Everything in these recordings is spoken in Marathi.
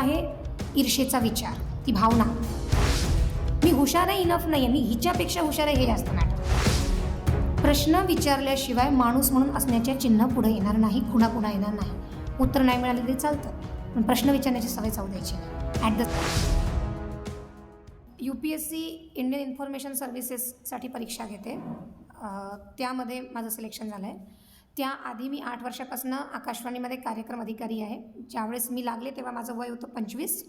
आहे ईर्षेचा विचार, ती भावना. मी हुशार आहे इनफ नाही आहे, मी हिच्यापेक्षा हुशार आहे हे जास्त मॅटर. प्रश्न विचारल्याशिवाय माणूस म्हणून असण्याचे चिन्ह पुढे येणार नाही, खुणा पुन्हा येणार नाही. उत्तर नाही मिळाले तरी चालतं, पण प्रश्न विचारण्याची सवय चालू द्यायची at the. UPSC Indian information सर्व्हिसेससाठी परीक्षा घेते, त्यामध्ये माझं सिलेक्शन झालं आहे. त्याआधी मी 8 वर्षापासून आकाशवाणीमध्ये कार्यक्रम अधिकारी आहे. ज्यावेळेस मी लागले तेव्हा माझं वय होतं 25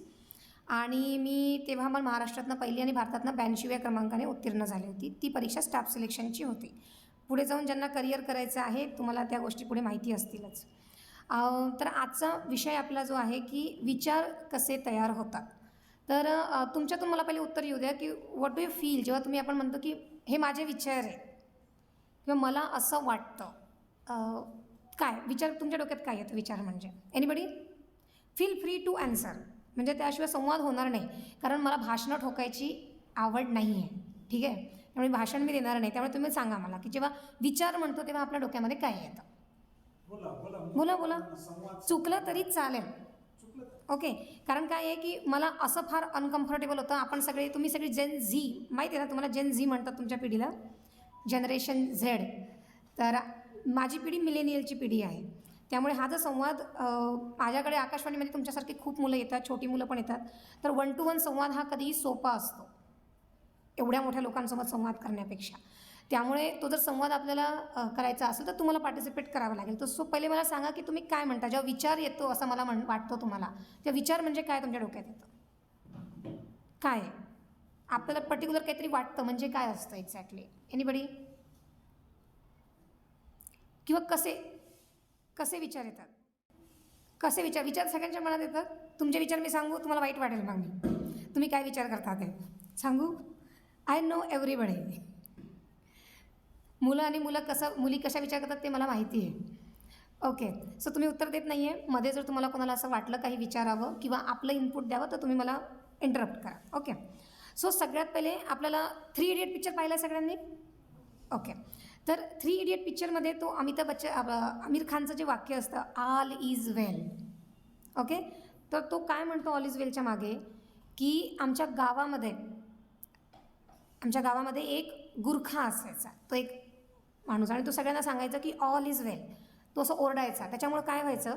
आणि मी तेव्हा मग महाराष्ट्रातनं पहिली आणि भारतातनं 82व्या क्रमांकाने उत्तीर्ण झाली होती. ती परीक्षा स्टाफ सिलेक्शनची होती. पुढे जाऊन ज्यांना करिअर करायचं आहे तुम्हाला त्या गोष्टी पुढे माहिती असतीलच. तर आजचा विषय आपला जो आहे की विचार कसे तयार होतात. तर तुमच्यातून मला पहिले उत्तर येऊ द्या की व्हॉट डू यू फील जेव्हा तुम्ही आपण म्हणतो की हे माझे विचार आहे किंवा मला असं वाटतं. काय विचार तुमच्या डोक्यात काय येतं विचार म्हणजे? Anybody? Feel free to answer. म्हणजे त्याशिवाय संवाद होणार नाही, कारण मला भाषणं ठोकायची आवड नाही आहे, ठीक आहे. त्यामुळे भाषण मी देणार नाही. त्यामुळे तुम्ही सांगा मला की जेव्हा विचार म्हणतो तेव्हा आपल्या डोक्यामध्ये काय येतं? बोला बोला. चुकलं तरी चालेल, ओके. कारण काय आहे की मला असं फार अनकम्फर्टेबल होतं. आपण सगळे, तुम्ही सगळी जेन झी, माहिती आहे ना तुम्हाला, जेन झी म्हणतात तुमच्या पिढीला, जनरेशन झेड. तर माझी पिढी मिलेनियलची पिढी आहे. त्यामुळे हा जो संवाद माझ्याकडे आकाशवाणीमध्ये तुमच्यासारखी खूप मुलं येतात, छोटी मुलं पण येतात. तर 1 to 1 संवाद हा कधीही सोपा असतो एवढ्या मोठ्या लोकांसोबत संवाद करण्यापेक्षा. त्यामुळे तो जर संवाद आपल्याला करायचा असेल तर तुम्हाला पार्टिसिपेट करावं लागेल. तर सो पहिले मला सांगा की तुम्ही काय म्हणता जेव्हा विचार येतो असं मला वाटतं तुम्हाला, तेव्हा विचार म्हणजे काय तुमच्या डोक्यात येतं? काय आपल्याला पर्टिक्युलर काहीतरी वाटतं म्हणजे काय असतं एक्झॅक्टली? एनीबडी? किंवा कसे विचार येतात? कसे विचार सगळ्यांच्या मनात येतात. तुमचे विचार मी सांगू, तुम्हाला वाईट वाटेल मग मी तुम्ही काय विचार करता ते सांगू. I know everybody. मुलं आणि मुली कशा विचार करतात ते मला माहिती आहे, ओके. सो तुम्ही उत्तर देत नाही आहे. मध्ये जर तुम्हाला कोणाला असं वाटलं काही विचारावं किंवा आपलं इनपुट द्यावं तर तुम्ही मला इंटरप्ट करा, ओके. सो सगळ्यात पहिले आपल्याला 3 इडियट पिक्चर पाहिला आहे सगळ्यांनी, ओके. तर 3 इडियट पिक्चरमध्ये तो आमिर खानचं जे वाक्य असतं, ऑल इज वेल, ओके. तर तो काय म्हणतो ऑल इज वेलच्या मागे की आमच्या गावामध्ये एक गुरखा असायचा, तो एक माणूस, आणि तो सगळ्यांना सांगायचा की ऑल इज वेल. तो असं ओरडायचा. त्याच्यामुळं काय व्हायचं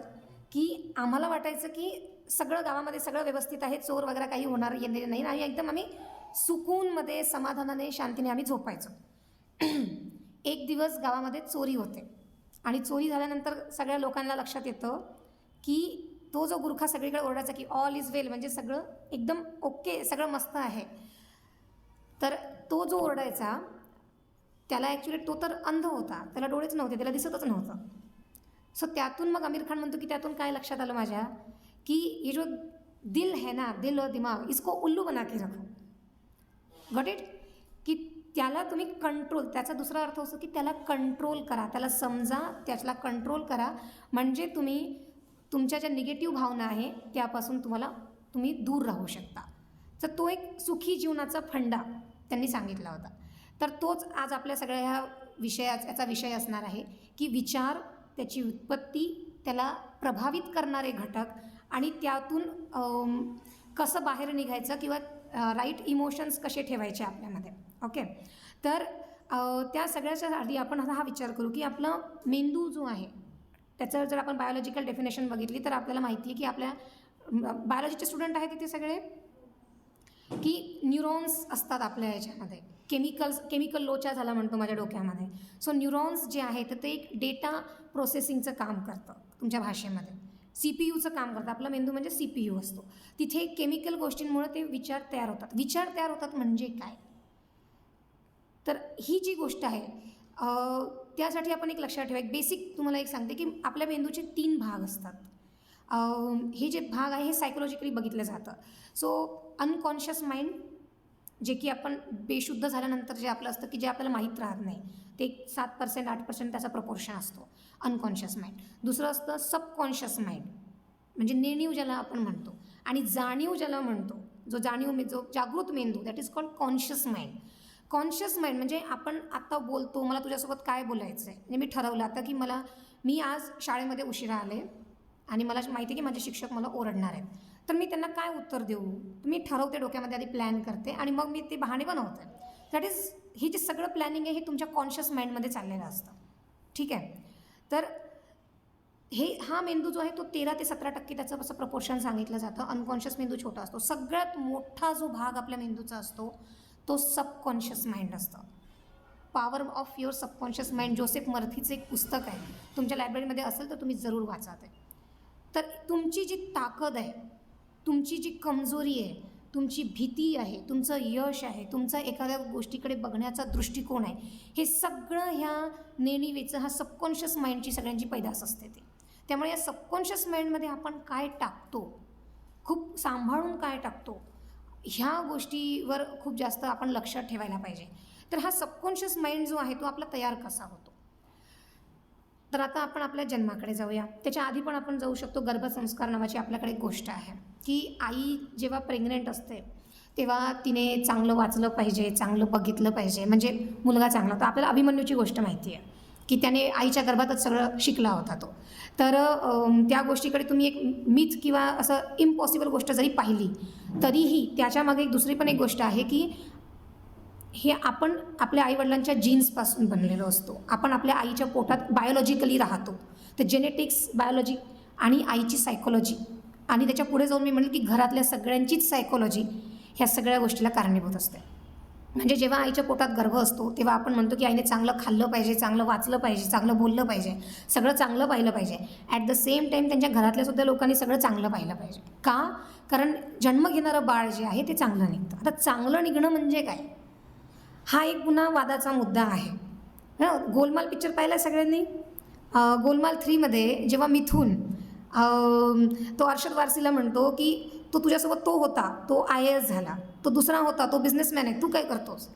की आम्हाला वाटायचं की सगळं गावामध्ये सगळं व्यवस्थित आहे, चोर वगैरे काही होणार येणार नाही, आणि एकदम आम्ही सुकूनमध्ये, समाधानाने, शांतीने आम्ही झोपायचो. एक दिवस गावामध्ये चोरी होते आणि चोरी झाल्यानंतर सगळ्या लोकांना लक्षात येतं की तो जो गुरखा सगळीकडे ओरडायचा की ऑल इज वेल म्हणजे सगळं एकदम ओके, सगळं मस्त आहे. तर तो जो ओरडायचा त्याला ॲक्च्युली तो तर अंध होता, त्याला डोळेच नव्हते, त्याला दिसतच नव्हतं. सो त्यातून मग आमिर खान म्हणतो की त्यातून काय लक्षात आलं माझ्या की ये जो दिल है ना, दिल और दिमाग, इसको उल्लू बना के रखो. Got it? की त्याला तुम्ही कंट्रोल, त्याचा दुसरा अर्थ असतो की त्याला कंट्रोल करा, त्याला समजा, त्याला कंट्रोल करा, म्हणजे तुम्ही तुमच्या ज्या निगेटिव्ह भावना आहे त्यापासून तुम्ही दूर राहू शकता. तर तो एक सुखी जीवनाचा फंडा त्यांनी सांगितला होता. तर तोच आज आपल्या सगळ्या ह्या याचा विषय असणार आहे की विचार, त्याची उत्पत्ती, त्याला प्रभावित करणारे घटक आणि त्यातून कसं बाहेर निघायचं किंवा राईट इमोशन्स कसे ठेवायचे आपल्यामध्ये, ओके. तर त्या सगळ्याच्या आधी आपण हा विचार करू की आपला मेंदू जो आहे त्याचं जर आपण बायोलॉजिकल डेफिनेशन बघितली तर आपल्याला माहिती आहे की आपल्या बायोलॉजीचे स्टुडंट आहेत तिथे सगळे, की न्यूरॉन्स असतात आपल्या ह्याच्यामध्ये. केमिकल लोचा झाला म्हणतो माझ्या डोक्यामध्ये. सो न्यूरॉन्स जे आहे तर ते एक डेटा प्रोसेसिंगचं काम करतं तुमच्या भाषेमध्ये. CPU काम करतं. आपला मेंदू म्हणजे CPU असतो. तिथे केमिकल गोष्टींमुळे ते विचार तयार होतात. विचार तयार होतात म्हणजे काय? तर ही जी गोष्ट आहे त्यासाठी आपण एक लक्षात ठेवा. एक बेसिक तुम्हाला एक सांगते की आपल्या मेंदूचे 3 भाग असतात. हे जे भाग आहे हे सायकोलॉजिकली बघितलं जातं. सो अनकॉन्शियस माइंड, जे की आपण बेशुद्ध झाल्यानंतर जे आपलं असतं की जे आपल्याला माहीत राहत नाही, ते 7% 8% त्याचा प्रपोर्शन असतो अनकॉन्शियस माइंड. दुसरं असतं सबकॉन्शियस माइंड, म्हणजे नेणीव ज्याला आपण म्हणतो, आणि जाणीव ज्याला म्हणतो, जो जागृत मेंदू, that is called conscious mind. Conscious mind म्हणजे आपण आत्ता बोलतो, मला तुझ्यासोबत काय बोलायचं आहे, म्हणजे मी ठरवलं आता की मी आज शाळेमध्ये उशिरा आले आणि मला माहिती आहे की माझे शिक्षक मला ओरडणार आहेत, तर मी त्यांना काय उत्तर देऊ, मी ठरवते, डोक्यामध्ये आधी प्लॅन करते आणि मग मी ते बहाणे बनवते. दॅट इज, हे जे सगळं प्लॅनिंग आहे हे तुमच्या कॉन्शियस माइंडमध्ये चाललेलं असतं. ठीक आहे. तर हा मेंदू जो आहे तो 13 ते 17% त्याचं असं प्रपोर्शन सांगितलं जातं. अनकॉन्शियस मेंदू छोटा असतो. सगळ्यात मोठा जो भाग आपल्या मेंदूचा असतो तो सबकॉन्शियस माइंड असतं. Power of your subconscious mind, Joseph मर्थीचं एक पुस्तक आहे, तुमच्या लायब्ररीमध्ये असेल तर तुम्ही जरूर वाचा ते. तर तुमची जी ताकद आहे, तुमची जी कमजोरी आहे, तुमची भीती आहे, तुमचं यश आहे, तुमचा एखाद्या गोष्टीकडे बघण्याचा दृष्टिकोन आहे, हे सगळं ह्या नेणिवेचं, हा सबकॉन्शियस माइंडची सगळ्यांची पैदास असते ते. त्यामुळे या सबकॉन्शियस माइंडमध्ये आपण काय टाकतो, खूप सांभाळून काय टाकतो, ह्या गोष्टीवर खूप जास्त आपण लक्षात ठेवायला पाहिजे. तर हा सबकॉन्शियस माइंड जो आहे तो आपला तयार कसा होतो. तर आता आपण आपल्या जन्माकडे जाऊया. त्याच्या आधी पण आपण जाऊ शकतो. गर्भसंस्कार नावाची आपल्याकडे एक गोष्ट आहे की आई जेव्हा प्रेग्नेंट असते तेव्हा तिने चांगलं वाचलं पाहिजे, चांगलं बघितलं पाहिजे, म्हणजे मुलगा चांगला. तर आपल्याला अभिमन्यूची गोष्ट माहिती आहे की त्याने आईच्या गर्भातच सगळं शिकला होता तो. तर त्या गोष्टीकडे तुम्ही एक मिथ किंवा असं इम्पॉसिबल गोष्ट जरी पाहिली तरीही त्याच्यामागे एक दुसरी पण एक गोष्ट आहे की हे आपण आपल्या आईवडिलांच्या जीन्सपासून बनलेलो असतो. आपण आपल्या आईच्या पोटात बायोलॉजिकली राहतो. तर जेनेटिक्स, बायोलॉजी आणि आईची सायकोलॉजी आणि त्याच्या पुढे जाऊन मी म्हणेल की घरातल्या सगळ्यांचीच सायकोलॉजी ह्या सगळ्या गोष्टीला कारणीभूत असते. म्हणजे जेव्हा आईच्या पोटात गर्भ असतो तेव्हा आपण म्हणतो की आईने चांगलं खाल्लं पाहिजे, चांगलं वाचलं पाहिजे, चांगलं बोललं पाहिजे, सगळं चांगलं पाहिलं पाहिजे. ॲट द सेम टाईम त्यांच्या घरातल्यासुद्धा लोकांनी सगळं चांगलं पाहिलं पाहिजे. का? कारण जन्म घेणारं बाळ जे आहे ते चांगलं निघतं. आता चांगलं निघणं म्हणजे काय, हा एक पुन्हा वादाचा मुद्दा आहे. गोलमाल पिक्चर पाहिला सगळ्यांनी. गोलमाल 3मध्ये जेव्हा मिथून तो अर्शद वारसीला म्हणतो की तो तुझ्यासोबत तो होता, तो IAS झाला, तो दुसरा होता, तो बिझनेसमॅन आहे, तू काय करतोस.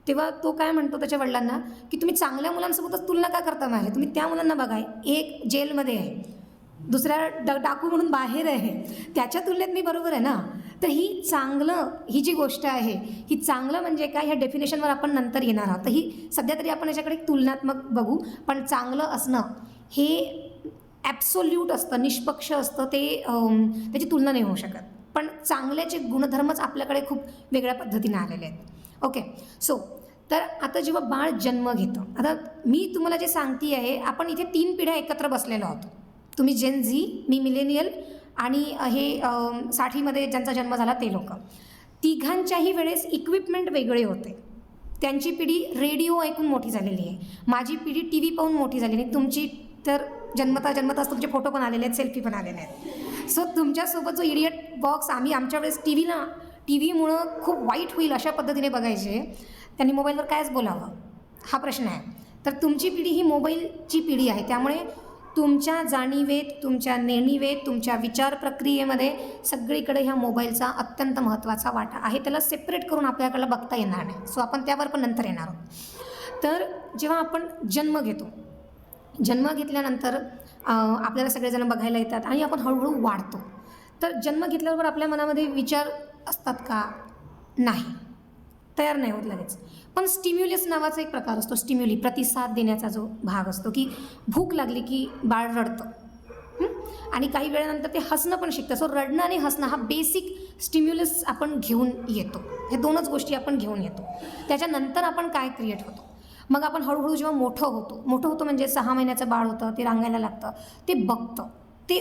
तेव्हा तो काय म्हणतो त्याच्या वडिलांना की तुम्ही चांगल्या मुलांसोबतच तुलना का करता माझी, तुम्ही त्या मुलांना बघा, एक जेलमध्ये आहे, दुसऱ्या डाकू म्हणून बाहेर आहे, त्याच्या तुलनेत मी बरोबर आहे ना. तर ही जी गोष्ट आहे ही चांगलं म्हणजे काय, ह्या डेफिनेशनवर आपण नंतर येणार आहोत. तर ही सध्या तरी आपण याच्याकडे एक तुलनात्मक बघू. पण चांगलं असणं हे ॲब्सोल्यूट असतं, निष्पक्ष असतं, ते त्याची तुलना नाही होऊ शकत. पण चांगल्याचे गुणधर्मच आपल्याकडे खूप वेगळ्या पद्धतीने आलेले आहेत. ओके, सो तर आता जेव्हा बाळ जन्म घेतं, आता मी तुम्हाला जे सांगते आहे, आपण इथे 3 पिढ्या एकत्र बसलेलो आहोत. तुम्ही जेन झी, मी मिलेनियल आणि हे 60मध्ये ज्यांचा जन्म झाला ते लोक. तिघांच्याही वेळेस इक्विपमेंट वेगळे होते. त्यांची पिढी रेडिओ ऐकून मोठी झालेली आहे, माझी पिढी TV पाहून मोठी झालेली आहे. तुमची तर जन्मताच तुमचे फोटो पण आलेले आहेत, सेल्फी पण आलेले आहेत. सो तुमच्यासोबत जो इडियट बॉक्स आम्ही आमच्या वेळेस टीव्हीमुळं खूप वाईट होईल अशा पद्धतीने बघायचे, त्यांनी मोबाईलवर कायच बोलावं हा प्रश्न आहे. तर तुमची पिढी ही मोबाईलची पिढी आहे. त्यामुळे तुमच्या जाणीवेत, तुमच्या नेणिवेत, तुमच्या विचार प्रक्रियेमध्ये सगळीकडे ह्या मोबाईलचा अत्यंत महत्त्वाचा वाटा आहे. त्याला सेपरेट करून आपल्याकडे बघता येणार नाही. सो आपण त्यावर पण नंतर येणार आहोत. तर जेव्हा आपण जन्म घेतो, जन्म घेतल्यानंतर आपल्याला सगळेजण बघायला येतात आणि आपण हळूहळू वाढतो. तर जन्म घेतल्यावर आपल्या मनामध्ये विचार असतात का? नाही, तयार नाही होत लगेच. पण स्टिम्युलस नावाचा एक प्रकार असतो. स्टिम्युली, प्रतिसाद देण्याचा जो भाग असतो, की भूक लागली की बाळ रडतं आणि काही वेळानंतर ते हसणं पण शिकतं. सो रडणं आणि हसणं हा बेसिक स्टिम्युलस आपण घेऊन येतो. हे दोनच गोष्टी आपण घेऊन येतो. त्याच्यानंतर आपण काय क्रिएट होतो, मग आपण हळूहळू जेव्हा मोठं होतो म्हणजे 6 महिन्याचं बाळ होतं, ते रांगायला लागतं, ते बघतं. ते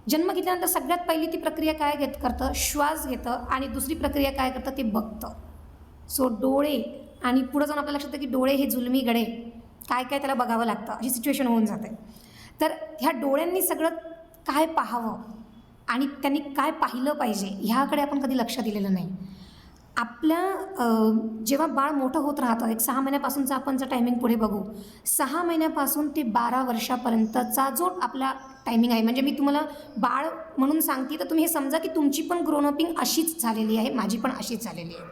जन्म घेतल्यानंतर सगळ्यात पहिली ती प्रक्रिया काय करतं, श्वास घेतं आणि दुसरी प्रक्रिया काय करतं, ते बघतं. सो डोळे, आणि पुढं जाऊन आपल्या लक्षात येतं की डोळे हे जुलमी गडे, काय काय त्याला बघावं लागतं, अशी सिच्युएशन होऊन जाते. तर ह्या डोळ्यांनी सगळं काय पाहावं आणि त्यांनी काय पाहिलं पाहिजे ह्याकडे आपण कधी लक्ष दिलेलं नाही. आपल्या जेव्हा बाळ मोठं होत राहतं, एक 6 महिन्यापासूनचा आपण जर टायमिंग पुढे बघू, 6 महिन्यापासून ते 12 वर्षापर्यंतचा जो आपला टायमिंग आहे, म्हणजे मी तुम्हाला बाळ म्हणून सांगते तर तुम्ही हे समजा की तुमची पण ग्रोनअपिंग अशीच झालेली आहे, माझी पण अशीच झालेली आहे.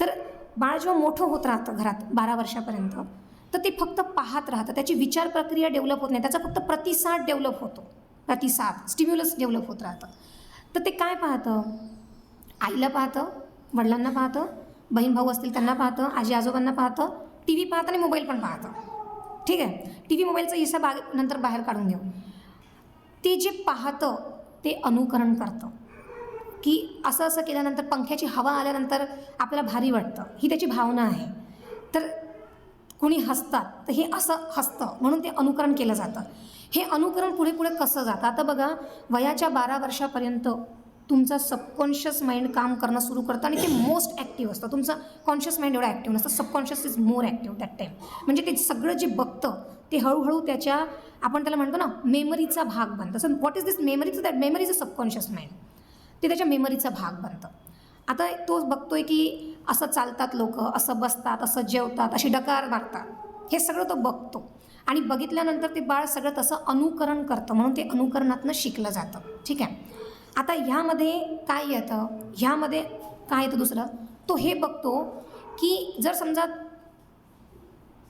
तर बाळ जेव्हा मोठं होत राहतं घरात 12 वर्षापर्यंत, तर ते फक्त पाहत राहतं, त्याची विचार प्रक्रिया डेव्हलप होत नाही, त्याचा फक्त प्रतिसाद डेव्हलप होतो, प्रतिसाद स्टिम्युलस डेव्हलप होत राहतं. तर ते काय पाहतं, आईला पाहतं, वडिलांना पाहतं, बहीण भाऊ असतील त्यांना पाहतं, आजी आजोबांना पाहतं, TV पाहतं आणि मोबाईल पण पाहतं. ठीक आहे, TV मोबाईलचा हिस्सा नंतर बाहेर काढून घेऊ. ते जे पाहतं ते अनुकरण करतं. की असं असं केल्यानंतर पंख्याची हवा आल्यानंतर आपल्याला भारी वाटतं, ही त्याची भावना आहे. तर कुणी हसतात तर हे असं हसतं म्हणून ते अनुकरण केलं जातं. हे अनुकरण पुढे पुढे कसं जातं, आता बघा वयाच्या 12 वर्षापर्यंत तुमचं सबकॉन्शियस माइंड काम करणं सुरू करतं आणि ते मोस्ट ॲक्टिव्ह असतं. तुमचं कॉन्शियस माइंड एवढं ॲक्टिव्ह नसतं, subconscious is more active that time. म्हणजे ते सगळं जे बघतं ते हळूहळू त्याच्या, आपण त्याला म्हणतो ना, मेमरीचा भाग बनतं. सो व्हॉट इज दिस मेमरीचं, that memory is a subconscious mind. ते त्याच्या मेमरीचा भाग बनतं. आता तो बघतोय की असं चालतात लोक, असं बसतात, असं जेवतात, अशी डकार मारतात, हे सगळं तो बघतो आणि बघितल्यानंतर ते बाळ सगळं तसं अनुकरण करतं, म्हणून ते अनुकरणातनं शिकलं जातं. ठीक आहे. आता ह्यामध्ये काय येतं, ह्यामध्ये काय येतं दुसरं, तो हे बघतो की जर समजा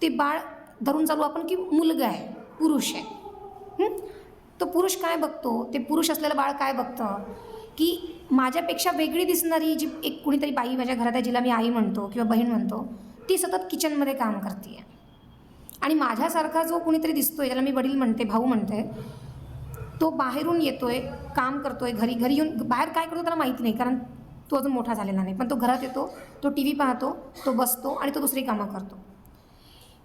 ते बाळ धरून चालू आपण की मुलगा आहे, पुरुष आहे, तो पुरुष काय बघतो, ते पुरुष असलेलं बाळ काय बघतं की माझ्यापेक्षा वेगळी दिसणारी जी एक कुणीतरी बाई माझ्या घरात आहे, जिला मी आई म्हणतो किंवा बहीण म्हणतो, ती सतत किचनमध्ये काम करते आहे. आणि माझ्यासारखा जो कुणीतरी दिसतोय, ज्याला मी वडील म्हणते, भाऊ म्हणते, तो बाहेरून येतोय, काम करतोय, घरी येऊन बाहेर काय करतो त्याला माहिती नाही, कारण तो अजून मोठा झालेला नाही. पण तो घरात येतो, तो टी व्ही पाहतो, तो बसतो आणि तो दुसरी कामं करतो.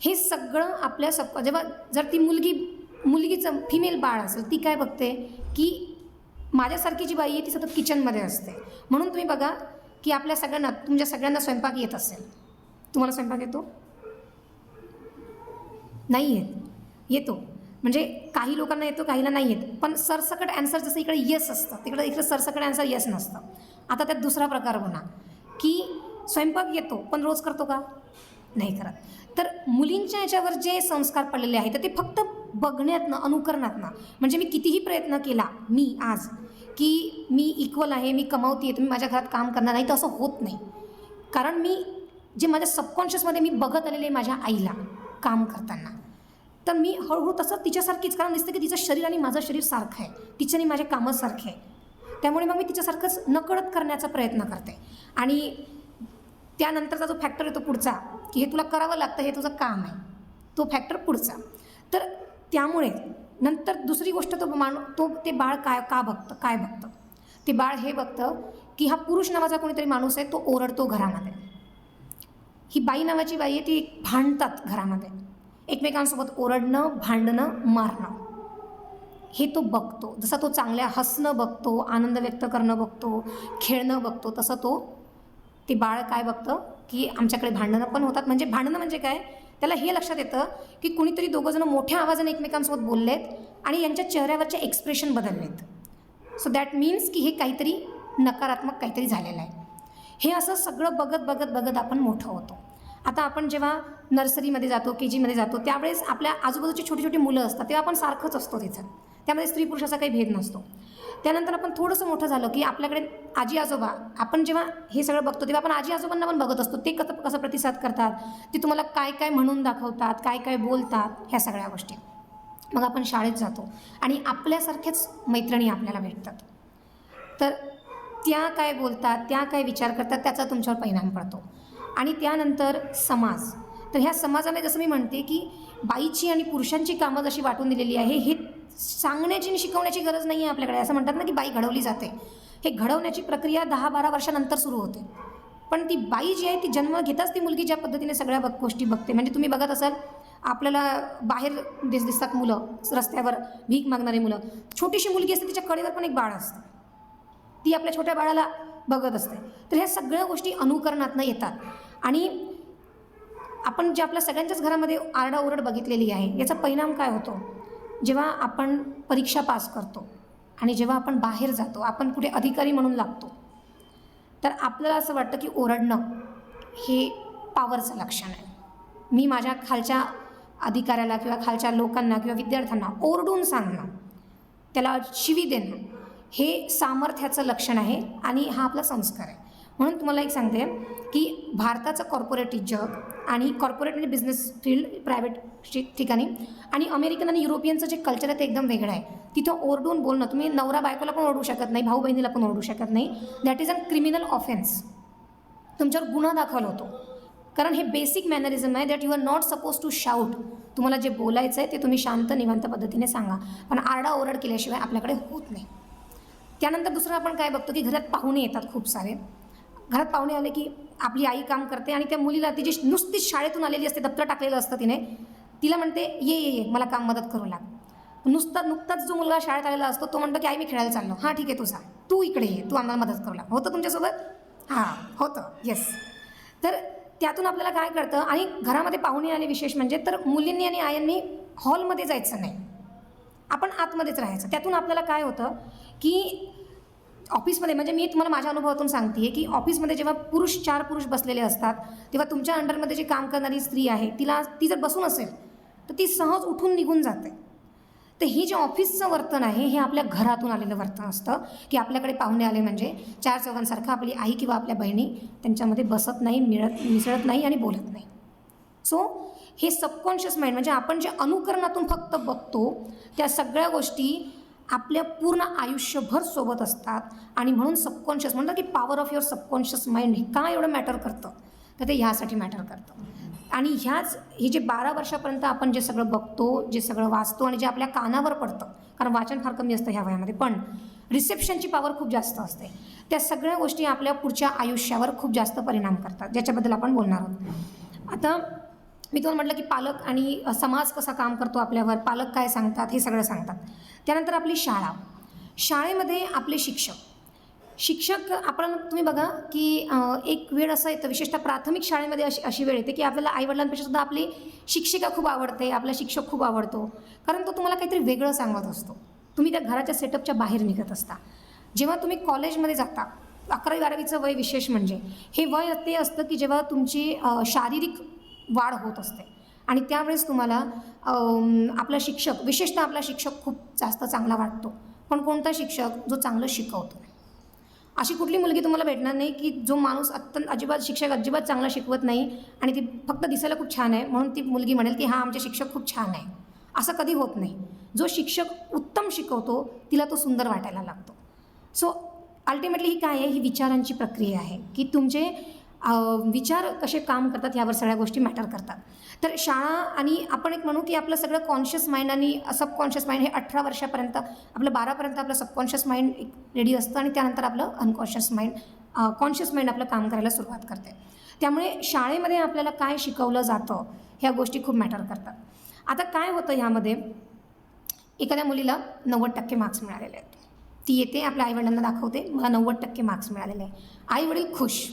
हे सगळं आपल्या जेव्हा जर ती मुलगीचं फिमेल बाळ असेल, ती काय बघते की माझ्यासारखी जी बाई आहे ती सतत किचनमध्ये असते. म्हणून तुम्ही बघा की आपल्या सगळ्यांना, तुमच्या सगळ्यांना स्वयंपाक येत असेल. तुम्हाला स्वयंपाक येतो? नाही येत? येतो. म्हणजे काही लोकांना येतो, काहीला नाही येत. पण सरसकट ॲन्सर जसं इकडे येस असतं, इकडे सरसकट ॲन्सर येस नसतं. आता त्यात दुसरा प्रकार म्हणा की स्वयंपाक येतो पण रोज करतो का? नाही करत. तर मुलींच्या याच्यावर जे संस्कार पडलेले आहेत तर ते फक्त बघण्यातनं, अनुकरणातनं. म्हणजे मी कितीही प्रयत्न केला मी आज की मी इक्वल आहे, मी कमावते, तुम्ही माझ्या घरात काम करणार नाही, तर असं होत नाही. कारण मी जे माझ्या सबकॉन्शियसमध्ये मी बघत आलेले माझ्या आईला काम करताना, तर मी हळूहळू तसं तिच्यासारखीच, कारण दिसतं की तिचं शरीर आणि माझं शरीर सारखं आहे, तिचं आणि माझ्या कामं सारखे आहे. त्यामुळे मग मी तिच्यासारखंच नकळत करण्याचा प्रयत्न करते. आणि त्यानंतरचा जो फॅक्टर येतो पुढचा, की हे तुला करावं लागतं, हे तुझं काम आहे, तो फॅक्टर पुढचा. तर त्यामुळे नंतर दुसरी गोष्ट, ते बाळ काय बघतं, ते बाळ हे बघतं की हा पुरुष नावाचा कोणीतरी माणूस आहे, तो ओरडतो घरामध्ये. ही बाई नावाची बाई आहे, ती भांडतात घरामध्ये, एकमेकांसोबत ओरडणं, भांडणं, मारणं, हे तो बघतो. जसा तो चांगल्या हसणं बघतो, आनंद व्यक्त करणं बघतो, खेळणं बघतो, तसं ते बाळ काय बघतं की आमच्याकडे भांडणं पण होतात. म्हणजे भांडणं म्हणजे काय, त्याला हे लक्षात येतं की कुणीतरी दोघंजणं मोठ्या आवाजाने एकमेकांसोबत बोललेत आणि यांच्या चेहऱ्यावरचे एक्सप्रेशन बदललेत. सो दॅट मीन्स की हे काहीतरी नकारात्मक काहीतरी झालेलं आहे. हे असं सगळं बघत आपण मोठं होतो. आता आपण जेव्हा नर्सरीमध्ये जातो, KGमध्ये जातो, त्यावेळेस आपल्या आजूबाजूची छोटी छोटी मुलं असतात, तेव्हा आपण सारखंच असतो तिथं, त्यामध्ये स्त्री पुरुषाचा काही भेद नसतो. त्यानंतर आपण थोडंसं मोठं झालं की आपल्याकडे आजी आजोबा, आपण जेव्हा हे सगळं बघतो तेव्हा आपण आजी आजोबांना पण बघत असतो, ते कसं प्रतिसाद करतात, ते तुम्हाला काय काय म्हणून दाखवतात, काय काय बोलतात, ह्या सगळ्या गोष्टी. मग आपण शाळेत जातो आणि आपल्यासारख्याच मैत्रिणी आपल्याला भेटतात, तर त्या काय बोलतात, त्या काय विचार करतात, त्याचा तुमच्यावर परिणाम पडतो. आणि त्यानंतर समाज. तर ह्या समाजाने जसं मी म्हणते की बाईची आणि पुरुषांची कामं जशी वाटून दिलेली आहे, हे सांगण्याची आणि शिकवण्याची गरज नाही आहे आपल्याकडे. असं म्हणतात ना की बाई घडवली जाते, हे घडवण्याची प्रक्रिया 10-12 वर्षानंतर सुरू होते. पण ती बाई जी आहे ती जन्म घेताच ती मुलगी ज्या पद्धतीने सगळ्या गोष्टी बघते. म्हणजे तुम्ही बघत असाल आपल्याला बाहेर दिसतात मुलं, रस्त्यावर भीक मागणारी मुलं, छोटीशी मुलगी असते, तिच्या कडेवर पण एक बाळ असतं, ती आपल्या छोट्या बाळाला बघत असते. तर ह्या सगळ्या गोष्टी अनुकरणातनं येतात. आणि आपण जे आपल्या सगळ्यांच्याच घरामध्ये आरडाओरड बघितलेली आहे, याचा परिणाम काय होतो, जेव्हा आपण परीक्षा पास करतो आणि जेव्हा आपण बाहेर जातो, आपण कुठे अधिकारी म्हणून लागतो, तर आपल्याला असं वाटतं की ओरडणं हे पॉवरचं लक्षण आहे. मी माझ्या खालच्या अधिकाऱ्याला किंवा खालच्या लोकांना किंवा विद्यार्थ्यांना ओरडून सांगणं, त्याला शिवी देणं, हे सामर्थ्याचं लक्षण आहे आणि हा आपला संस्कार आहे. म्हणून तुम्हाला एक सांगते की भारताचं कॉर्पोरेट जग आणि कॉर्पोरेट म्हणजे बिझनेस फील्ड, प्रायव्हेट ठिकाणी, आणि अमेरिकन आणि युरोपियनचं जे कल्चर आहे ते एकदम वेगळं आहे. तिथं ओरडून बोलणं, तुम्ही नवरा बायकोला पण ओरडू शकत नाही, भाऊ बहिणीला पण ओरडू शकत नाही. That is a criminal offence, तुमच्यावर गुन्हा दाखल होतो. कारण हे बेसिक मॅनरिझम आहे, that you are not suppose to shout. तुम्हाला जे बोलायचं आहे ते तुम्ही शांत निवांत पद्धतीने सांगा, पण आरडाओरड केल्याशिवाय आपल्याकडे होत नाही. त्यानंतर दुसरं आपण काय बघतो की घरात पाहुणे येतात खूप सारे. घरात पाहुणे आले की आपली आई काम करते आणि त्या मुलीला तिची नुसतीच शाळेतून आलेली असते, दप्तर टाकलेलं असतं तिने, तिला म्हणते ये ये ये मला काम मदत करू लाग. नुकताच जो मुलगा शाळेत आलेला असतो तो म्हणतो की आई मी खेळायला चाललो. हां ठीक आहे तू सांग, तू इकडे ये, तू आम्हाला मदत करू लाग. होतं तुमच्यासोबत? हां होतं, येस. तर त्यातून आपल्याला काय कळतं, आणि घरामध्ये पाहुणे आले विशेष म्हणजे, तर मुलींनी आणि आयांनी हॉलमध्ये जायचं नाही, आपण आतमध्येच राहायचं. त्यातून आपल्याला काय होतं की ऑफिसमध्ये, म्हणजे मी तुम्हाला माझ्या अनुभवातून सांगते की ऑफिसमध्ये जेव्हा 4 पुरुष बसलेले असतात तेव्हा तुमच्या अंडरमध्ये जी काम करणारी स्त्री आहे ती जर बसून असेल तर ती सहज उठून निघून जाते. तर हे जे ऑफिसचं वर्तन आहे हे आपल्या घरातून आलेलं वर्तन असतं की आपल्याकडे पाहुणे आले म्हणजे 4 चौघांसारखं आपली आई किंवा आपल्या बहिणी त्यांच्यामध्ये बसत नाही, मिसळत नाही आणि बोलत नाही. सो हे सबकॉन्शियस माइंड, म्हणजे आपण जे अनुकरणातून फक्त बघतो त्या सगळ्या गोष्टी आपल्या पूर्ण आयुष्यभर सोबत असतात. आणि म्हणून सबकॉन्शियस म्हणतात की power of your subconscious mind हे का एवढं मॅटर करतं, तर ते ह्यासाठी मॅटर करतं. आणि हे जे 12 वर्षापर्यंत आपण जे सगळं बघतो, जे सगळं वाचतो आणि जे आपल्या कानावर पडतं, कारण वाचन फार कमी असतं ह्या वयामध्ये, पण रिसेप्शनची पॉवर खूप जास्त असते, त्या सगळ्या गोष्टी आपल्या पुढच्या आयुष्यावर खूप जास्त परिणाम करतात, ज्याच्याबद्दल आपण बोलणार आहोत. आता मी तुम्हाला म्हटलं की पालक आणि समाज कसा काम करतो आपल्यावर, पालक काय सांगतात हे सगळं सांगतात. त्यानंतर आपली शाळा, शाळेमध्ये आपले शिक्षक आपण तुम्ही बघा की एक वेळ असं येतं, विशेषतः प्राथमिक शाळेमध्ये अशी वेळ येते की आपल्याला आईवडिलांपेक्षा सुद्धा आपली शिक्षिका खूप आवडते, आपला शिक्षक खूप आवडतो, कारण तो तुम्हाला काहीतरी वेगळं सांगत असतो. तुम्ही त्या घराच्या सेटअपच्या बाहेर निघत असता. जेव्हा तुम्ही कॉलेजमध्ये जाता, 11वी-12वीचं वय विशेष म्हणजे हे वय ते असतं की जेव्हा तुमची शारीरिक वाढ होत असते आणि त्यावेळेस तुम्हाला आपला शिक्षक, विशेषतः आपला शिक्षक खूप जास्त चांगला वाटतो. पण कोणता शिक्षक? जो चांगलं शिकवतो. अशी कुठली मुलगी तुम्हाला भेटणार नाही की जो माणूस शिक्षक अजिबात चांगला शिकवत नाही आणि ती फक्त दिसायला खूप छान आहे म्हणून ती मुलगी म्हणेल की हां आमचे शिक्षक खूप छान आहे. असं कधी होत नाही. जो शिक्षक उत्तम शिकवतो तिला तो सुंदर वाटायला लागतो. सो अल्टिमेटली ही काय आहे? ही विचारांची प्रक्रिया आहे की तुमचे विचार कसे काम करतात यावर सगळ्या गोष्टी मॅटर करतात. तर शाळा आणि आपण एक म्हणू की आपलं सगळं कॉन्शियस माइंड आणि सबकॉन्शियस माइंड हे 18 वर्षापर्यंत, आपलं 12पर्यंत आपलं सबकॉन्शियस माइंड रेडी असतं आणि त्यानंतर आपलं अनकॉन्शियस माइंड, कॉन्शियस माइंड आपलं काम करायला सुरुवात करते. त्यामुळे शाळेमध्ये आपल्याला काय शिकवलं जातं ह्या गोष्टी खूप मॅटर करतात. आता काय होतं ह्यामध्ये, एखाद्या मुलीला 90% मार्क्स मिळालेले आहेत, ती येते आपल्या आईवडिलांना दाखवते मला 90% मार्क्स मिळालेले आहे. आईवडील खुश.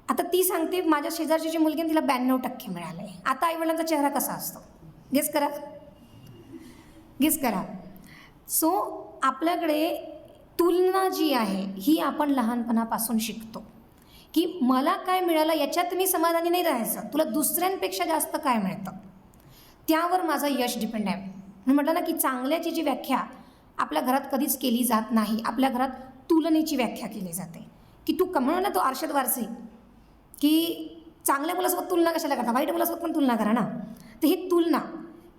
आता ती सांगते माझ्या शेजारची जी मुलगी तिला 92% मिळाले. आता आईवडिलांचा चेहरा कसा असतो? गेस करा. सो आपल्याकडे तुलना जी आहे ही आपण लहानपणापासून शिकतो की मला काय मिळालं याच्यात मी समाधानी नाही राहायचं, तुला दुसऱ्यांपेक्षा जास्त काय मिळतं त्यावर माझं यश डिपेंड आहे. म्हणून म्हटलं ना की चांगल्याची जी व्याख्या आपल्या घरात कधीच केली जात नाही, आपल्या घरात तुलनेची व्याख्या केली जाते की तू कमवला ना तो अर्शद वारसी की चांगल्या मुलासोबत तुलना कशाला करता, वाईट मुलासोबत पण तुलना करा ना. तर ही तुलना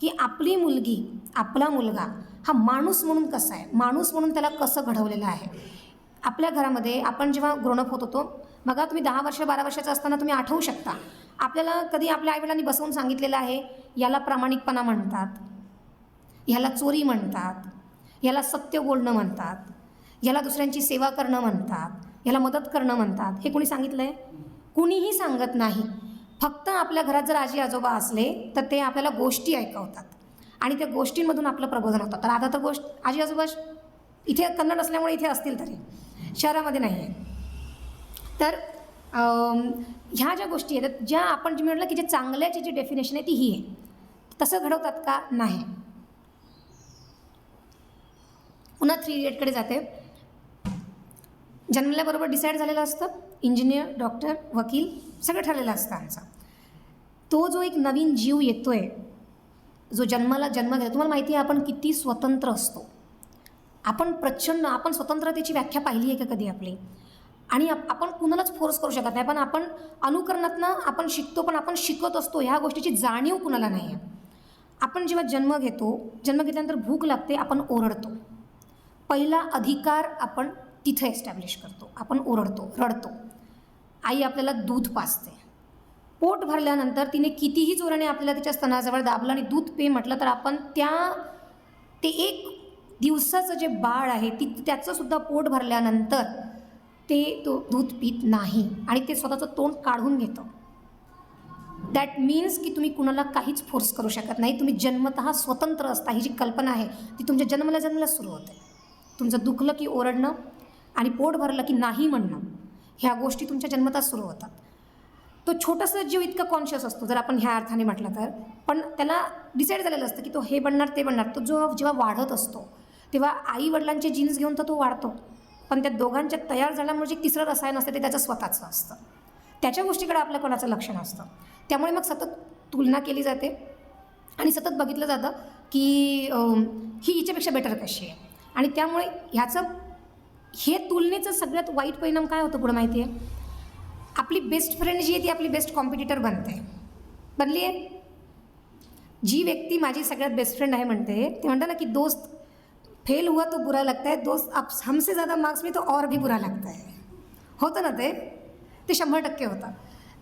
की आपली मुलगी, आपला मुलगा हा माणूस म्हणून कसा आहे, माणूस म्हणून त्याला कसं घडवलेलं आहे. आपल्या घरामध्ये आपण जेव्हा ग्रोनअप होत होतो बघा, तुम्ही 10 वर्ष 12 वर्षाचं असताना तुम्ही आठवू शकता आपल्याला कधी आपल्या आईवडिलांनी बसवून सांगितलेलं आहे याला प्रामाणिकपणा म्हणतात, ह्याला चोरी म्हणतात, याला सत्य बोलणं म्हणतात, याला दुसऱ्यांची सेवा करणं म्हणतात, याला मदत करणं म्हणतात. हे कोणी सांगितलं आहे? कुणीही सांगत नाही. फक्त आपल्या घरात जर आजी आजोबा असले तर ते आपल्याला गोष्टी ऐकवतात आणि त्या गोष्टींमधून आपलं प्रबोधन होतं. तर आता तर आजी आजोबा इथे कन्नड असल्यामुळे इथे असतील, तरी शहरामध्ये नाही आहे. तर ह्या ज्या गोष्टी आहेत ज्या आपण जे म्हटलं की जे चांगल्याची जी डेफिनेशन आहे ती ही आहे. तसं घडवतात का? नाही. पुन्हा 3 इडियटकडे जाते. जन्मल्याबरोबर डिसाईड झालेलं असतं इंजिनियर, डॉक्टर, वकील सगळं ठरलेलं असतं आमचं. तो जो एक नवीन जीव येतोय, जो जन्म घेतो, तुम्हाला माहिती आहे आपण किती स्वतंत्र असतो. आपण स्वतंत्रतेची व्याख्या पाहिली आहे का कधी आपली? आणि आपण कुणालाच फोर्स करू शकत नाही, पण आपण अनुकरणातनं आपण शिकतो, पण आपण शिकत असतो ह्या गोष्टीची जाणीव कुणाला नाही आहे. आपण जेव्हा जन्म घेतल्यानंतर भूक लागते, आपण ओरडतो. पहिला अधिकार आपण तिथं एस्टॅब्लिश करतो, आपण ओरडतो, रडतो. आई आपल्याला दूध पाजते. पोट भरल्यानंतर तिने कितीही जोराने आपल्याला तिच्या स्तनाजवळ दाबलं आणि दूध पे म्हटलं तर आपण ते एक दिवसाचं जे बाळ आहे त्याचंसुद्धा पोट भरल्यानंतर तो दूध पित नाही आणि ते स्वतःचं तोंड काढून घेतं. दॅट मीन्स की तुम्ही कुणाला काहीच फोर्स करू शकत नाही. तुम्ही जन्मतः स्वतंत्र असता. ही जी कल्पना आहे ती तुमच्या जन्मला सुरू होते. तुमचं दुखलं की ओरडणं आणि पोट भरलं की नाही म्हणणं, ह्या गोष्टी तुमच्या जन्मतः सुरू होतात. तो छोटासा जीव इतका कॉन्शियस असतो जर आपण ह्या अर्थाने म्हटलं तर, पण त्याला डिसाईड झालेलं असतं की तो हे बनणार ते बनणार. तो जेव्हा वाढत असतो तेव्हा आई वडिलांचे जीन्स घेऊन तर तो वाढतो, पण त्या दोघांच्या तयार झाल्यामुळे जे तिसरं रसायन असतं ते त्याचं स्वतःचं असतं. त्याच्या गोष्टीकडे आपलं कोणाचं लक्ष नसतं. त्यामुळे मग सतत तुलना केली जाते आणि सतत बघितलं जातं की ही हिच्यापेक्षा बेटर कशी आहे. आणि त्यामुळे हे तुलनेचं सगळ्यात वाईट परिणाम काय होतं पुढं माहिती आहे? आपली बेस्ट फ्रेंड जी आहे ती आपली बेस्ट कॉम्पिटिटर बनली आहे. जी व्यक्ती माझी सगळ्यात बेस्ट फ्रेंड आहे म्हणते, ते म्हणतात ना की दोस्त फेल हुआ तो बुरा लगता है, दोस्त अब हमसे ज़्यादा मार्क्स में तो और भी बुरा लगता है. होतं ना ते 100% होतं.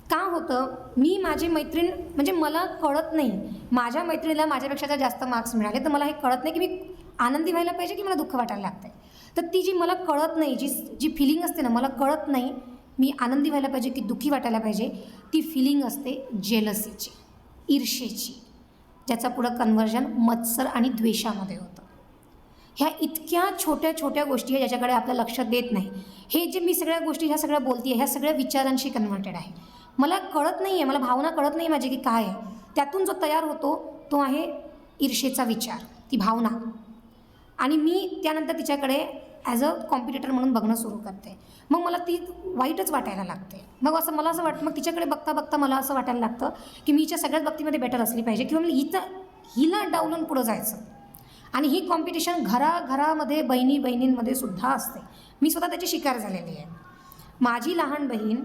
का होतं? मी माझी मैत्रीण म्हणजे मला कळत नाही, माझ्या मैत्रिणीला माझ्यापेक्षा जर जास्त मार्क्स मिळाले तर मला हे कळत नाही की मी आनंदी व्हायला पाहिजे की मला दुःख वाटायला लागतं आहे. तर ती जी मला कळत नाही, जी फिलिंग असते ना, मला कळत नाही मी आनंदी व्हायला पाहिजे की दुःखी वाटायला पाहिजे, ती फिलिंग असते जेलसीची, ईर्षेची, ज्याचा पुढं कन्व्हर्जन मत्सर आणि द्वेषामध्ये होतं. ह्या इतक्या छोट्या छोट्या गोष्टी आहे ज्याच्याकडे आपलं लक्ष देत नाही. हे जे मी सगळ्या गोष्टी ह्या सगळ्या बोलते आहे ह्या सगळ्या विचारांशी कन्व्हर्टेड आहे. मला कळत नाही आहे, मला भावना कळत नाही माझी की काय आहे. त्यातून जो तयार होतो तो आहे ईर्षेचा विचार, ती भावना. आणि मी त्यानंतर तिच्याकडे ॲज अ कॉम्पिटिटर म्हणून बघणं सुरू करते. मग मला ती वाईटच वाटायला लागते. मग मला असं वाटतं, मग तिच्याकडे बघता बघता मला असं वाटायला लागतं की मी हिच्या सगळ्याच बाबतीमध्ये बेटर असली पाहिजे किंवा मी हिला डावलून पुढं जायचं. आणि ही कॉम्पिटिशन घरामध्ये बहिणींमध्ये सुद्धा असते. मी स्वतः त्याची शिकार झालेली आहे. माझी लहान बहीण,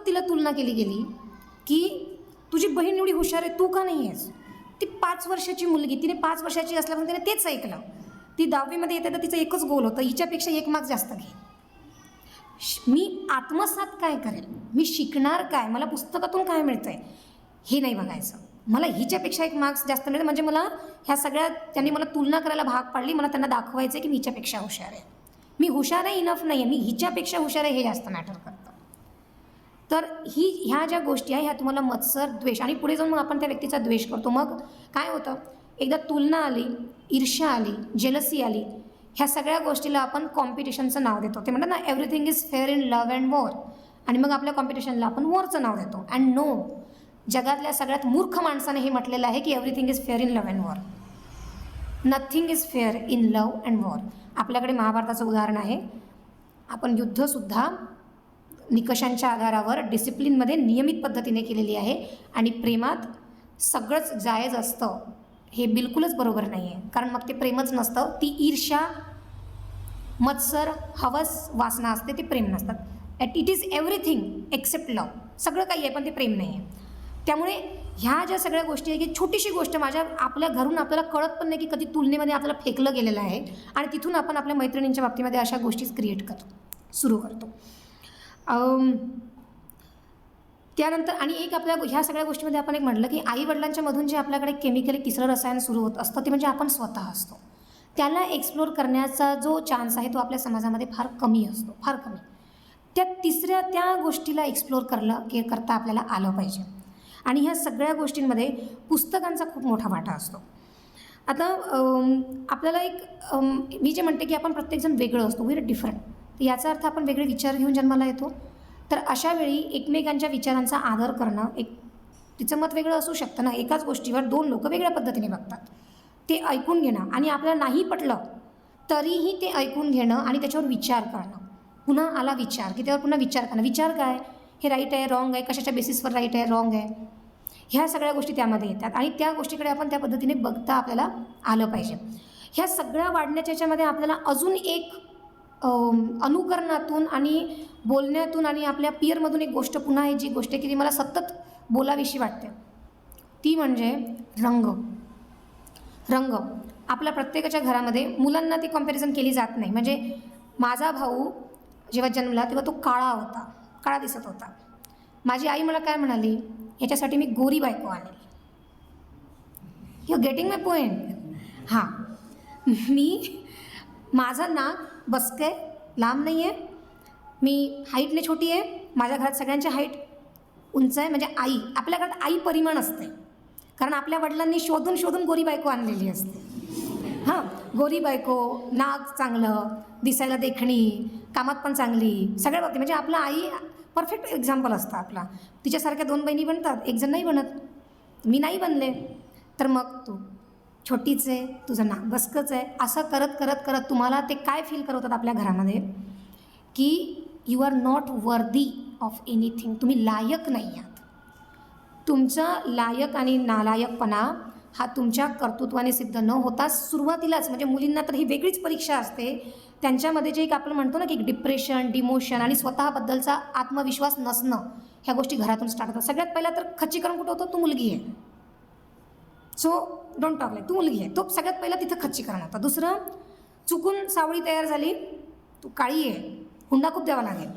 तिला तुलना केली गेली की तुझी बहीण एवढी हुशार आहे, तू का नाही आहेस? ती 5 वर्षाची मुलगी, तिने 5 वर्षाची असल्यामुळे तिने तेच ऐकलं. ती 10वीमध्ये येते तर तिचं एकच गोल होतं, हिच्यापेक्षा 1 मार्क्स जास्त घे. मी आत्मसात काय करेल, मी शिकणार काय, मला पुस्तकातून काय मिळतं आहे हे नाही बघायचं. मला हिच्यापेक्षा 1 मार्क्स जास्त मिळतं म्हणजे मला ह्या सगळ्या त्यांनी मला तुलना करायला भाग पाडली. मला त्यांना दाखवायचं आहे की मी हिच्यापेक्षा हुशार आहे. मी हुशार आहे इनफ नाही आहे, मी हिच्यापेक्षा हुशार आहे हे जास्त मॅटर करतं. तर ह्या ज्या गोष्टी आहे ह्या तुम्हाला मत्सर, द्वेष आणि पुढे जाऊन मग आपण त्या व्यक्तीचा द्वेष करतो. मग काय होतं, एकदा तुलना आली, ईर्ष्या आली, जेलसी आली, ह्या सगळ्या गोष्टीला आपण कॉम्पिटिशनचं नाव देतो. ते म्हणतात ना everything is fair in love and war. आणि मग आपल्या कॉम्पिटिशनला आपण वॉरचं नाव देतो. अँड नो, जगातल्या सगळ्यात मूर्ख माणसाने हे म्हटलेलं आहे की everything is fair in love and war. Nothing is fair in love and war. आपल्याकडे महाभारताचं उदाहरण आहे. आपण युद्धसुद्धा निकषांच्या आधारावर डिसिप्लिनमध्ये नियमित पद्धतीने केलेली आहे. आणि प्रेमात सगळंच जायज असतं हे बिलकुलच बरोबर नाही आहे. कारण मग ते प्रेमच नसतं, ती ईर्ष्या, मत्सर, हवस, वासना असते, ते प्रेम नसतात. इट इज एव्हरीथिंग एक्सेप्ट लव. सगळं काही आहे पण ते प्रेम नाही आहे. त्यामुळे ह्या ज्या सगळ्या गोष्टी आहे की छोटीशी गोष्ट आपल्या घरून आपल्याला कळत पण नाही की कधी तुलनेमध्ये आपल्याला फेकलं गेलेलं आहे आणि तिथून आपण आपल्या मैत्रिणींच्या बाबतीमध्ये अशा गोष्टीच क्रिएट सुरू करतो. त्यानंतर आणि एक आपल्या ह्या सगळ्या गोष्टीमध्ये आपण एक म्हटलं की आईवडिलांच्या मधून जे आपल्याकडे केमिकली तिसरं रसायन सुरू होत असतं ते म्हणजे आपण स्वतः असतो. त्याला एक्सप्लोर करण्याचा जो चान्स आहे तो आपल्या समाजामध्ये फार कमी असतो, फार कमी. त्या गोष्टीला एक्सप्लोर करता आपल्याला आलं पाहिजे. आणि ह्या सगळ्या गोष्टींमध्ये पुस्तकांचा खूप मोठा वाटा असतो. आता आपल्याला मी जे म्हणते की आपण प्रत्येकजण वेगळं असतो, वी आर डिफरंट. तर याचा अर्थ आपण वेगळे विचार घेऊन जन्माला येतो. तर अशा वेळी एकमेकांच्या विचारांचा आदर करणं, तिचं मत वेगळं असू शकतं ना. एकाच गोष्टीवर 2 लोक वेगळ्या पद्धतीने बघतात, ते ऐकून घेणं आणि आपल्याला नाही पटलं तरीही ते ऐकून घेणं आणि त्याच्यावर विचार करणं. पुन्हा आला विचार की त्यावर पुन्हा विचार करणं. विचार काय, हे राईट आहे, रॉंग आहे, कशाच्या बेसिसवर राईट आहे, रॉंग आहे, ह्या सगळ्या गोष्टी त्यामध्ये येतात. आणि त्या गोष्टीकडे आपण त्या पद्धतीने बघता आपल्याला आलं पाहिजे. ह्या सगळ्या वाढण्याच्या याच्यामध्ये आपल्याला अजून एक अनुकरणातून आणि बोलण्यातून आणि आपल्या पिअरमधून एक गोष्ट पुन्हा आहे, जी गोष्ट की ती मला सतत बोलाविषयी वाटते, ती म्हणजे रंग. आपल्या प्रत्येकाच्या घरामध्ये मुलांना ती कम्पॅरिझन केली जात नाही. म्हणजे माझा भाऊ जेव्हा जन्मला तेव्हा तो काळा दिसत होता. माझी आई मला काय म्हणाली, याच्यासाठी मी गोरी बायको आणली. You getting my point? हां. माझं नाक बसकं आहे, लांब नाही आहे, मी हाईटने छोटी आहे, माझ्या घरात सगळ्यांची हाईट उंच आहे. म्हणजे आई, आपल्या घरात आई परिमाण असते, कारण आपल्या वडिलांनी शोधून शोधून गोरी बायको आणलेली असते. हां, गोरी बायको, नाक चांगलं, दिसायला देखणी, कामात पण चांगली, सगळ्या बाबतीत. म्हणजे आपला आई परफेक्ट एक्झाम्पल असतं आपला. तिच्यासारख्या 2 बहिणी बनतात, एक जण नाही बनत. मी नाही बनले, तर मग तू छोटीच आहे, तुझं नाक बसकंच आहे. असं करत करत करत तुम्हाला ते काय फील करवतात आपल्या घरामध्ये, की you are not worthy of anything. तुम्ही लायक नाही आहात. तुमचं लायक आणि नालायकपणा हा तुमच्या कर्तृत्वाने सिद्ध न होता सुरुवातीलाच, म्हणजे मुलींना तर ही वेगळीच परीक्षा असते, त्यांच्यामध्ये जे एक आपण म्हणतो ना की डिप्रेशन, डिमोशन आणि स्वतःबद्दलचा आत्मविश्वास नसणं, ह्या गोष्टी घरातून स्टार्ट होतात. सगळ्यात पहिला तर खच्चीकरण कुठं होतं? तू मुलगी आहे, सो डोंट टॉक लाईक, तू मुलगी आहे, तो सगळ्यात पहिला तिथं खच्चीकरण होतं. दुसरं, चुकून सावळी तयार झाली, तू काळी आहे, हुंडा खूप द्यावा लागेल.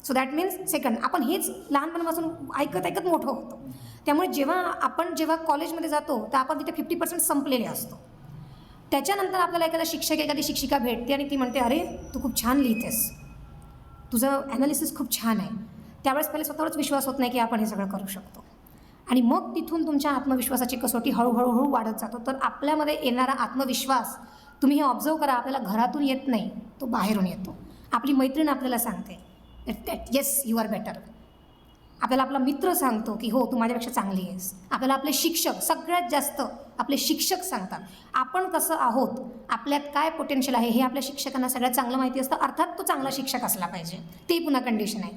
सो दॅट मीन्स सेकंड, आपण हेच लहानपणापासून ऐकत ऐकत मोठं होतो. त्यामुळे जेव्हा कॉलेजमध्ये जातो तर आपण तिथे 50% संपलेले असतो. त्याच्यानंतर आपल्याला एखादी शिक्षिका भेटते आणि ती म्हणते, अरे तू खूप छान लिहितेस, तुझं ॲनालिसिस खूप छान आहे. त्यावेळेस पहिले स्वतःवरच विश्वास होत नाही की आपण हे सगळं करू शकतो. आणि मग तिथून तुमच्या आत्मविश्वासाची कसोटी हळूहळू वाढत जातो. तर आपल्यामध्ये येणारा आत्मविश्वास, तुम्ही हे ऑब्झर्व करा, आपल्याला घरातून येत नाही, तो बाहेरून येतो. आपली मैत्रीण आपल्याला सांगते that yes you are better. आपल्याला आपला मित्र सांगतो की हो तू माझ्यापेक्षा चांगली आहेस. आपल्याला आपले शिक्षक, सगळ्यात जास्त आपले शिक्षक सांगतात आपण कसं आहोत, आपल्यात काय पोटेन्शियल आहे हे आपल्या शिक्षकांना सगळ्यात चांगलं माहिती असतं. अर्थात तो चांगला शिक्षक असला पाहिजे, ते पुन्हा कंडिशन आहे.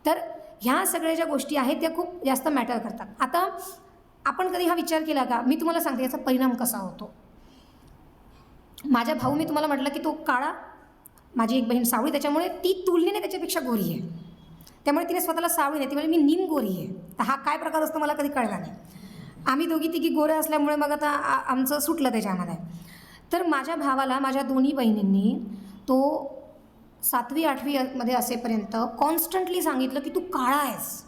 तर ह्या सगळ्या ज्या गोष्टी आहेत त्या खूप जास्त मॅटर करतात. आता आपण कधी हा विचार केला का, मी तुम्हाला सांगते याचा परिणाम कसा होतो. माझा भाऊ, मी तुम्हाला म्हटलं की तो काळा, माझी एक बहीण सावळी, त्याच्यामुळे ती तुलनेने त्याच्यापेक्षा गोरी आहे. त्यामुळे तिने स्वतःला सावळी नाही, ती म्हणजे मी निम गोरी आहे. तर हा काय प्रकार असतो मला कधी कळला नाही. आम्ही दोघी तिघी गोऱ्या असल्यामुळे मग आता आमचं सुटलं त्याच्यामध्ये. तर माझ्या भावाला माझ्या दोन्ही बहिणींनी तो 7वी 8वी मध्ये असेपर्यंत कॉन्स्टंटली सांगितलं की तू काळा आहेस,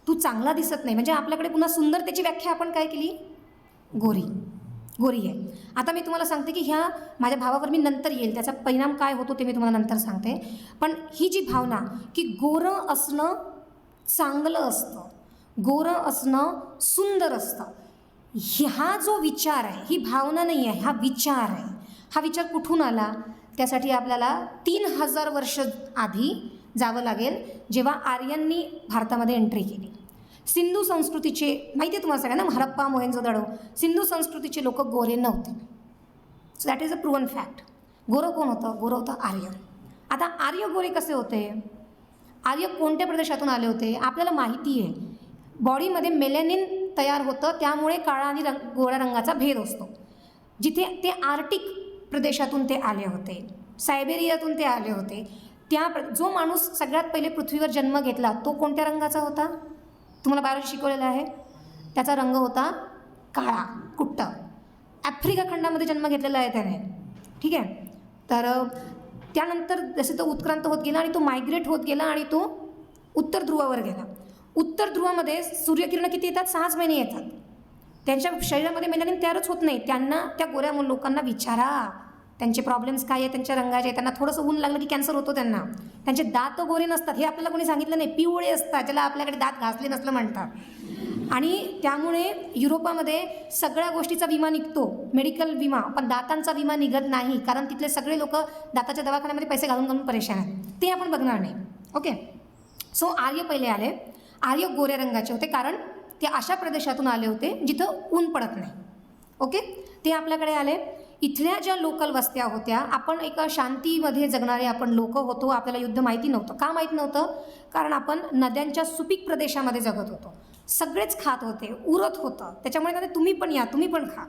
तू चांगला दिसत नाही. म्हणजे आपल्याकडे पुन्हा सुंदरतेची व्याख्या आपण काय केली, गोरी आहे. आता मी तुम्हाला सांगते की ह्या माझ्या भावावर मी नंतर येईल, त्याचा परिणाम काय होतो ते मी तुम्हाला नंतर सांगते. पण ही जी भावना की गोरं असणं चांगलं असतं, गोरं असणं सुंदर असतं, हा जो विचार आहे, ही भावना नाही आहे, हा विचार आहे. हा विचार कुठून आला? त्यासाठी आपल्याला 3000 वर्ष आधी जावं लागेल, जेव्हा आर्यांनी भारतामध्ये एंट्री केली. सिंधू संस्कृतीचे, माहिती आहे तुम्हाला सगळ्यांना, हरप्पा, मोहेंजोदडो, सिंधू संस्कृतीचे लोक गोरे नव्हते. So that is a proven fact. गोरं कोण होतं? गोरं होतं आर्य. आता आर्य गोरे कसे होते? आर्य कोणत्या प्रदेशातून आले होते? आपल्याला माहिती आहे, बॉडीमध्ये मेलॅनिन तयार होतं, त्यामुळे काळा आणि गोऱ्या रंगाचा भेद असतो. जिथे ते आर्टिक प्रदेशातून ते आले होते, सायबेरियातून ते आले होते, जो माणूस सगळ्यात पहिले पृथ्वीवर जन्म घेतला तो कोणत्या रंगाचा होता? तुम्हाला बायोलॉजी शिकवलेलं आहे, त्याचा रंग होता काळा, कुट्ट. आफ्रिका खंडामध्ये जन्म घेतलेला आहे त्याने, ठीक आहे. तर त्यानंतर जसे तो उत्क्रांत होत गेला आणि तो मायग्रेट होत गेला आणि तो उत्तर ध्रुवावर गेला. उत्तर ध्रुवामध्ये सूर्यकिरणं किती येतात? 6 महिने येतात. त्यांच्या शरीरामध्ये मेलॅनिन तयारच होत नाही. त्यांना, त्या गोऱ्या लोकांना विचारा त्यांचे प्रॉब्लेम्स काय आहे, त्यांच्या रंगाचे. त्यांना थोडंसं ऊन लागलं की कॅन्सर होतो त्यांना. त्यांचे दात गोरे नसतात, हे आपल्याला कोणी सांगितलं नाही, पिवळे असतात, ज्याला आपल्याकडे दात घासले नसलं म्हणतात. आणि त्यामुळे युरोपामध्ये सगळ्या गोष्टीचा विमा निघतो, मेडिकल विमा, पण दातांचा विमा निघत नाही, कारण तिथले सगळे लोक दाताच्या दवाखान्यामध्ये पैसे घालून घालून परेशान आहेत. ते आपण बघणार नाही. ओके. सो आर्य पहिले आले. आर्य गोऱ्या रंगाचे होते, कारण ते अशा प्रदेशातून आले होते जिथं ऊन पडत नाही. ओके. ते आपल्याकडे आले. इथल्या ज्या लोकल वस्त्या होत्या, आपण एका शांतीमध्ये जगणारे आपण लोक होतो. आपल्याला युद्ध माहिती नव्हतं. का माहीत नव्हतं? कारण आपण नद्यांच्या सुपीक प्रदेशामध्ये जगत होतो. सगळेच खात होते, उरत होतं. त्याच्यामुळे काय, तुम्ही पण या, तुम्ही पण खा.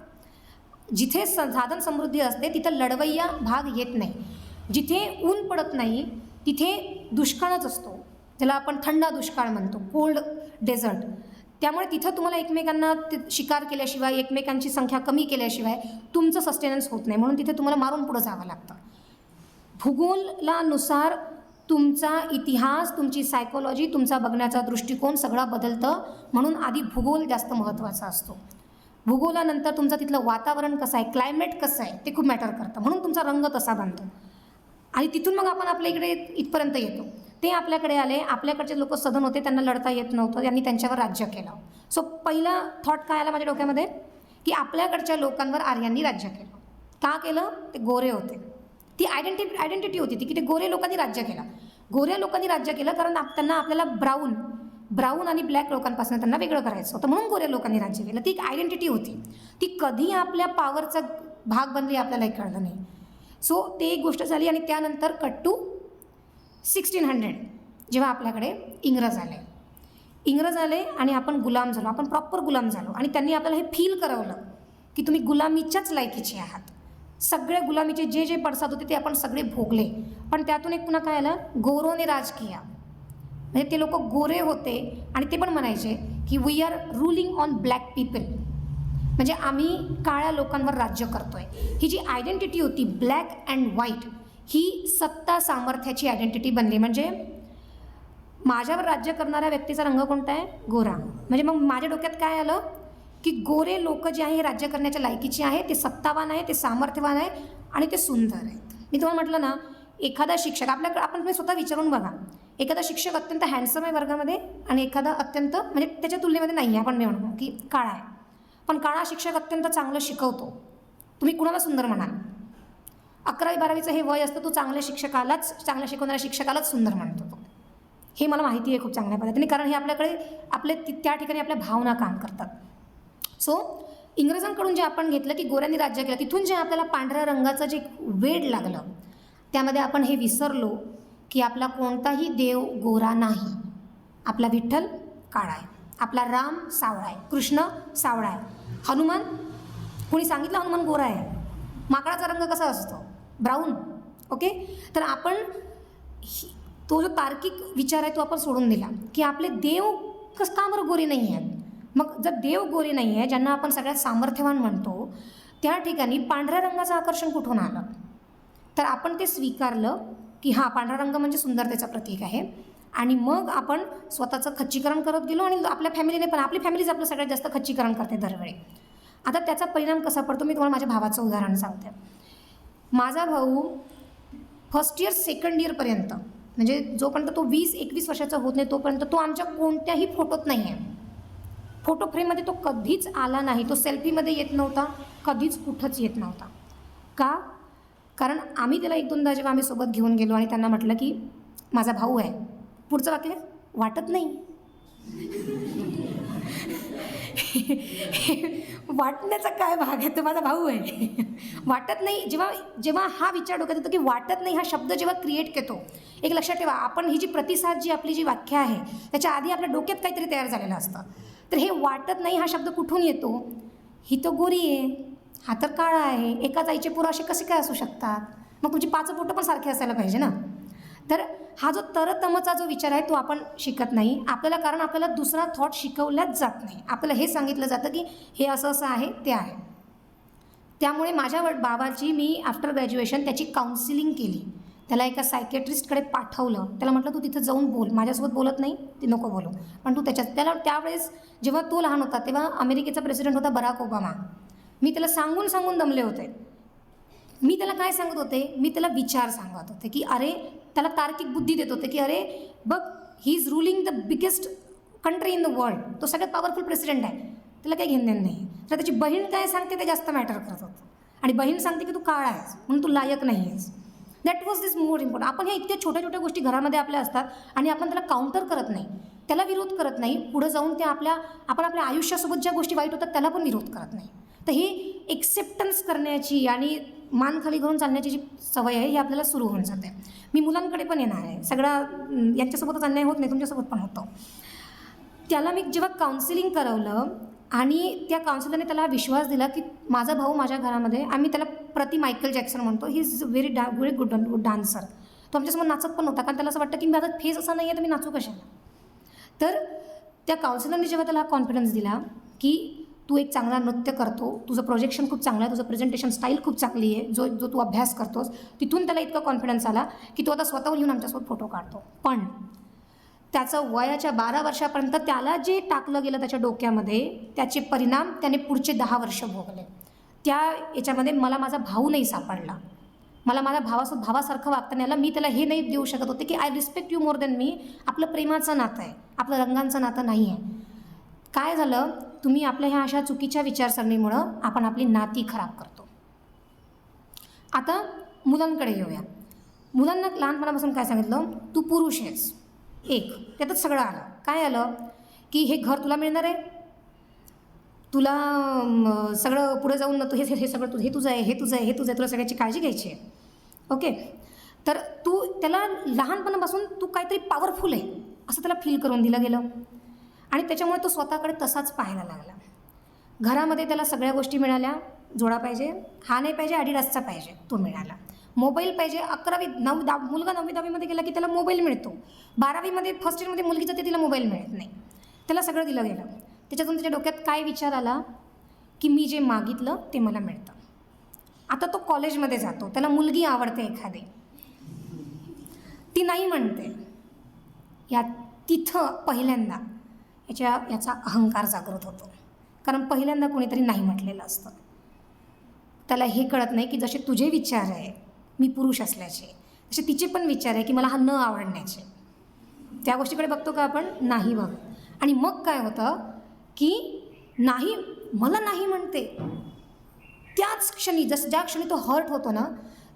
जिथे साधन समृद्धी असते तिथं लढवय्या भाग येत नाही. जिथे ऊन पडत नाही तिथे दुष्काळच असतो, ज्याला आपण थंडा दुष्काळ म्हणतो, कोल्ड डेझर्ट. त्यामुळे तिथं तुम्हाला एकमेकांना शिकार केल्याशिवाय, एकमेकांची संख्या कमी केल्याशिवाय तुमचं सस्टेनन्स होत नाही. म्हणून तिथे तुम्हाला मारून पुढं जावं लागतं. भूगोलानुसार तुमचा इतिहास, तुमची सायकोलॉजी, तुमचा बघण्याचा दृष्टिकोन सगळा बदलतं. म्हणून आधी भूगोल जास्त महत्त्वाचा असतो. भूगोलानंतर तुमचं तिथलं वातावरण कसं आहे, क्लायमेट कसं आहे ते खूप मॅटर करतं, म्हणून तुमचा रंग तसा बनतो. आणि तिथून मग आपण आपल्या इकडे इथपर्यंत येतो. ते आपल्याकडे आले, आपल्याकडचे लोक सधन होते, त्यांना लढता येत नव्हतं, त्यांनी त्यांच्यावर राज्य केलं. सो पहिला थॉट काय आला माझ्या डोक्यामध्ये की आपल्याकडच्या लोकांवर आर्यांनी राज्य केलं. का केलं? ते गोरे होते. ती आयडेंटिटी होती ती की ते गोरे लोकांनी राज्य केलं. गोऱ्या लोकांनी राज्य केलं कारण त्यांना आपल्याला ब्राऊन आणि ब्लॅक लोकांपासून त्यांना वेगळं करायचं होतं, म्हणून गोऱ्या लोकांनी राज्य केलं. ती एक आयडेंटिटी होती. ती कधी आपल्या पॉवरचा भाग बनली आपल्यालाही कळलं नाही. सो ते एक गोष्ट झाली. आणि त्यानंतर कट टू 1600 जेव्हा आपल्याकडे इंग्रज आले आणि आपण गुलाम झालो, आपण प्रॉपर गुलाम झालो. आणि त्यांनी आपल्याला हे फील करवलं की तुम्ही गुलामीच्याच लायकीचे आहात. सगळे गुलामीचे जे जे पडसाद होते ते आपण सगळे भोगले. पण त्यातून एक पुन्हा काय आलं, गोरोने राज किया. म्हणजे ते लोक गोरे होते आणि ते पण म्हणायचे की we are ruling on black people, म्हणजे आम्ही काळ्या लोकांवर राज्य करतोय. ही जी आयडेंटिटी होती ब्लॅक अँड व्हाईट, ही सत्ता सामर्थ्याची आयडेंटिटी बनली. म्हणजे माझ्यावर राज्य करणाऱ्या व्यक्तीचा रंग कोणता आहे? गोरा. म्हणजे मग माझ्या डोक्यात काय आलं की गोरे लोक जे आहे हे राज्य करण्याच्या लायकीचे आहे, ते सत्तावान आहे, ते सामर्थ्यवान आहे आणि ते सुंदर आहेत. मी तुम्हाला म्हटलं ना, एखादा शिक्षक आपल्याकडे, आपण तुम्ही स्वतः विचारून बघा, एखादा शिक्षक अत्यंत हँडसम आहे वर्गामध्ये आणि एखादा अत्यंत म्हणजे त्याच्या तुलनेमध्ये नाही आहे, आपण नाही म्हणू की काळा आहे, पण काळा शिक्षक अत्यंत चांगलं शिकवतो. तुम्ही कुणाला सुंदर म्हणाल? 11वी-12वीचं हे वय असतं, तो चांगल्या शिकवणाऱ्या शिक्षकालाच सुंदर म्हणतो तो. हे मला माहिती आहे खूप चांगल्या पद्धतीने, कारण हे आपल्या त्या ठिकाणी आपल्या भावना काम करतात. सो इंग्रजांकडून जे आपण घेतलं की गोऱ्यांनी राज्य केलं, तिथून जे आपल्याला पांढऱ्या रंगाचं जे वेड लागलं, त्यामध्ये आपण हे विसरलो की आपला कोणताही देव गोरा नाही. आपला विठ्ठल काळा आहे, आपला राम सावळा आहे, कृष्ण सावळा आहे, हनुमान, कोणी सांगितलं हनुमान गोरा आहे? माकडाचा रंग कसा असतो? ब्राऊन. ओके. तर आपण तो जो तार्किक विचार आहे तो आपण सोडून दिला की आपले देव का बरं गोरे नाही आहेत? मग जर देव गोरे नाही आहे, ज्यांना आपण सगळ्यात सामर्थ्यवान म्हणतो, त्या ठिकाणी पांढऱ्या रंगाचं आकर्षण कुठून आलं? तर आपण ते स्वीकारलं की हा पांढरा रंग म्हणजे सुंदरतेचं प्रतीक आहे. आणि मग आपण स्वतःचं खच्चीकरण करत गेलो आणि आपल्या फॅमिलीने पण, आपली फॅमिलीच आपलं सगळ्यात जास्त खच्चीकरण करते दरवेळी. आता त्याचा परिणाम कसा पडतो मी तुम्हाला माझ्या भावाचं उदाहरण सांगते. माझा भाऊ फर्स्ट इयर सेकंड इयरपर्यंत, म्हणजे जोपर्यंत तो 20-21 वर्षाचा होत नाही तोपर्यंत तो आमच्या कोणत्याही फोटोत नाही आहे. फोटो फ्रेममध्ये तो कधीच आला नाही. तो सेल्फीमध्ये येत नव्हता, कधीच कुठंच येत नव्हता. का? कारण आम्ही त्याला 1-2दा जेव्हा आम्ही सोबत घेऊन गेलो आणि त्यांना म्हटलं की माझा भाऊ आहे, पुढचं वाक्य वाटत नाही. वाटण्याचा काय भाग आहे? तो माझा भाऊ आहे. वाटत नाही. जेव्हा हा विचार डोक्यात येतो की वाटत नाही, हा शब्द जेव्हा क्रिएट करतो, एक लक्षात ठेवा, आपण ही जी प्रतिसाद जी आपली जी व्याख्या आहे त्याच्या आधी आपल्या डोक्यात काहीतरी तयार झालेलं असतं. तर हे वाटत नाही हा शब्द कुठून येतो? ही तो गोरी आहे, हा तर काळा आहे, एकाच आईचे पोरं असे कसे काय असू शकतात? मग तुमची 5 बोटं पण सारखे असायला पाहिजे ना. तर हा जो तरतमचा जो विचार आहे तो आपण शिकत नाही आपल्याला, कारण आपल्याला दुसरा थॉट शिकवल्याच जात नाही. आपल्याला हे सांगितलं जातं की हे असं असं आहे, ते आहे. त्यामुळे माझ्या बाबाची मी आफ्टर ग्रॅज्युएशन त्याची काउन्सिलिंग केली. त्याला एका सायकेट्रिस्टकडे पाठवलं. त्याला म्हटलं तू तिथं जाऊन बोल, माझ्यासोबत बोलत नाही ती नको बोलू, पण तू त्यावेळेस जेव्हा तो लहान होता तेव्हा अमेरिकेचा प्रेसिडेंट होता बराक ओबामा. मी त्याला सांगून दमले होते. मी त्याला काय सांगत होते? मी त्याला विचार सांगत होते की अरे, त्याला तार्किक बुद्धी देत होते की अरे बघ, he is ruling the biggest country in the world. तो सगळ्यात पॉवरफुल प्रेसिडेंट आहे, त्याला काही घेणं नाही. तर त्याची बहीण काय सांगते ते जास्त मॅटर करत होतं. आणि बहीण सांगते की तू काळा आहेस म्हणून तू लायक नाही आहेस. That was this more important. आपण ह्या इतक्या छोट्या गोष्टी घरामध्ये आपल्या असतात आणि आपण त्याला काउंटर करत नाही, त्याला विरोध करत नाही. पुढे जाऊन ते आपण आपल्या आयुष्यासोबत ज्या गोष्टी वाईट होतात त्याला पण विरोध करत नाही. तर ही एक्सेप्टन्स करण्याची आणि मान खाली घालून चालण्याची जी सवय आहे ही आपल्याला सुरू होऊन जाते. मी मुलांकडे पण येणार आहे. सगळा यांच्यासोबतच अन्याय होत नाही, तुमच्यासोबत पण होतो. त्याला मी जेव्हा काउन्सिलिंग करवलं आणि त्या काउन्सिलरने त्याला विश्वास दिला की माझा भाऊ माझ्या घरामध्ये, आम्ही त्याला मायकल जॅक्सन म्हणतो, he is very good dancer. तो आमच्यासमोर नाचत पण होता, कारण त्याला असं वाटतं की माझा फेस असा नाही आहे तर मी नाचू कशाला. तर त्या काउन्सिलरने जेव्हा त्याला कॉन्फिडन्स दिला की तू एक चांगला नृत्य करतो, तुझं प्रोजेक्शन खूप चांगलं आहे, तुझं प्रेझेंटेशन स्टाईल खूप चांगली आहे, जो तू अभ्यास करतोस, तिथून त्याला इतका कॉन्फिडन्स आला की तो आता स्वतःहून येऊन आमच्यासोबत फोटो काढतो. पण त्याचं वयाच्या 12 वर्षापर्यंत त्याला जे टाकलं गेलं त्याच्या डोक्यामध्ये त्याचे परिणाम त्याने पुढचे 10 वर्ष भोगले. त्या याच्यामध्ये मला माझा भाऊ नाही सापडला. मला माझ्या भावासारखं वागता नाही आलं. मी त्याला हे नाही देऊ शकत होते की I respect you more than me. आपलं प्रेमाचं नातं आहे, आपलं रंगांचं नातं नाही आहे. काय झालं, तुम्ही आपल्या ह्या अशा चुकीच्या विचारसरणीमुळं आपण आपली नाती खराब करतो. आता मुलांकडे येऊया. मुलांना लहानपणापासून काय सांगितलं, तू पुरुष आहेस. एक त्यातच सगळं आलं. काय आलं की हे घर तुला मिळणार आहे, तुला सगळं पुढे जाऊन तू हे सगळं हे तुझं आहे, हे तुझं आहे, हे तुझं आहे, तुला सगळ्याची काळजी घ्यायची आहे. ओके, तर तू त्याला लहानपणापासून तू काहीतरी पॉवरफुल आहे असं त्याला फील करून दिलं गेलं आणि त्याच्यामुळे तो स्वतःकडे तसाच पाहायला लागला. घरामध्ये त्याला सगळ्या गोष्टी मिळाल्या. जोडा पाहिजे, हा नाही पाहिजे, ॲडिडासचा पाहिजे, तो मिळाला. मोबाईल पाहिजे. 11वी मुलगा 9वी 10वीमध्ये गेला की त्याला मोबाईल मिळतो. 12वीमध्ये फर्स्ट इयरमध्ये मुलगी जाते, तिला मोबाईल मिळत नाही. त्याला सगळं दिलं गेलं. त्याच्यातून त्याच्या डोक्यात काय विचार आला की मी जे मागितलं ते मला मिळतं. आता तो कॉलेजमध्ये जातो, त्याला मुलगी आवडते एखादी, ती नाही म्हणते. तिथं पहिल्यांदा याचा अहंकार जागृत होतो. कारण पहिल्यांदा कोणीतरी नाही म्हटलेलं असतं. त्याला हे कळत नाही की जसे तुझे विचार आहे मी पुरुष असल्याचे, तसे तिचे पण विचार आहे की मला हा न आवडण्याचे. त्या गोष्टीकडे बघतो का आपण? नाही बघ. आणि मग काय होतं की नाही, मला नाही म्हणते. त्याच क्षणी ज्या क्षणी तो हर्ट होतो ना,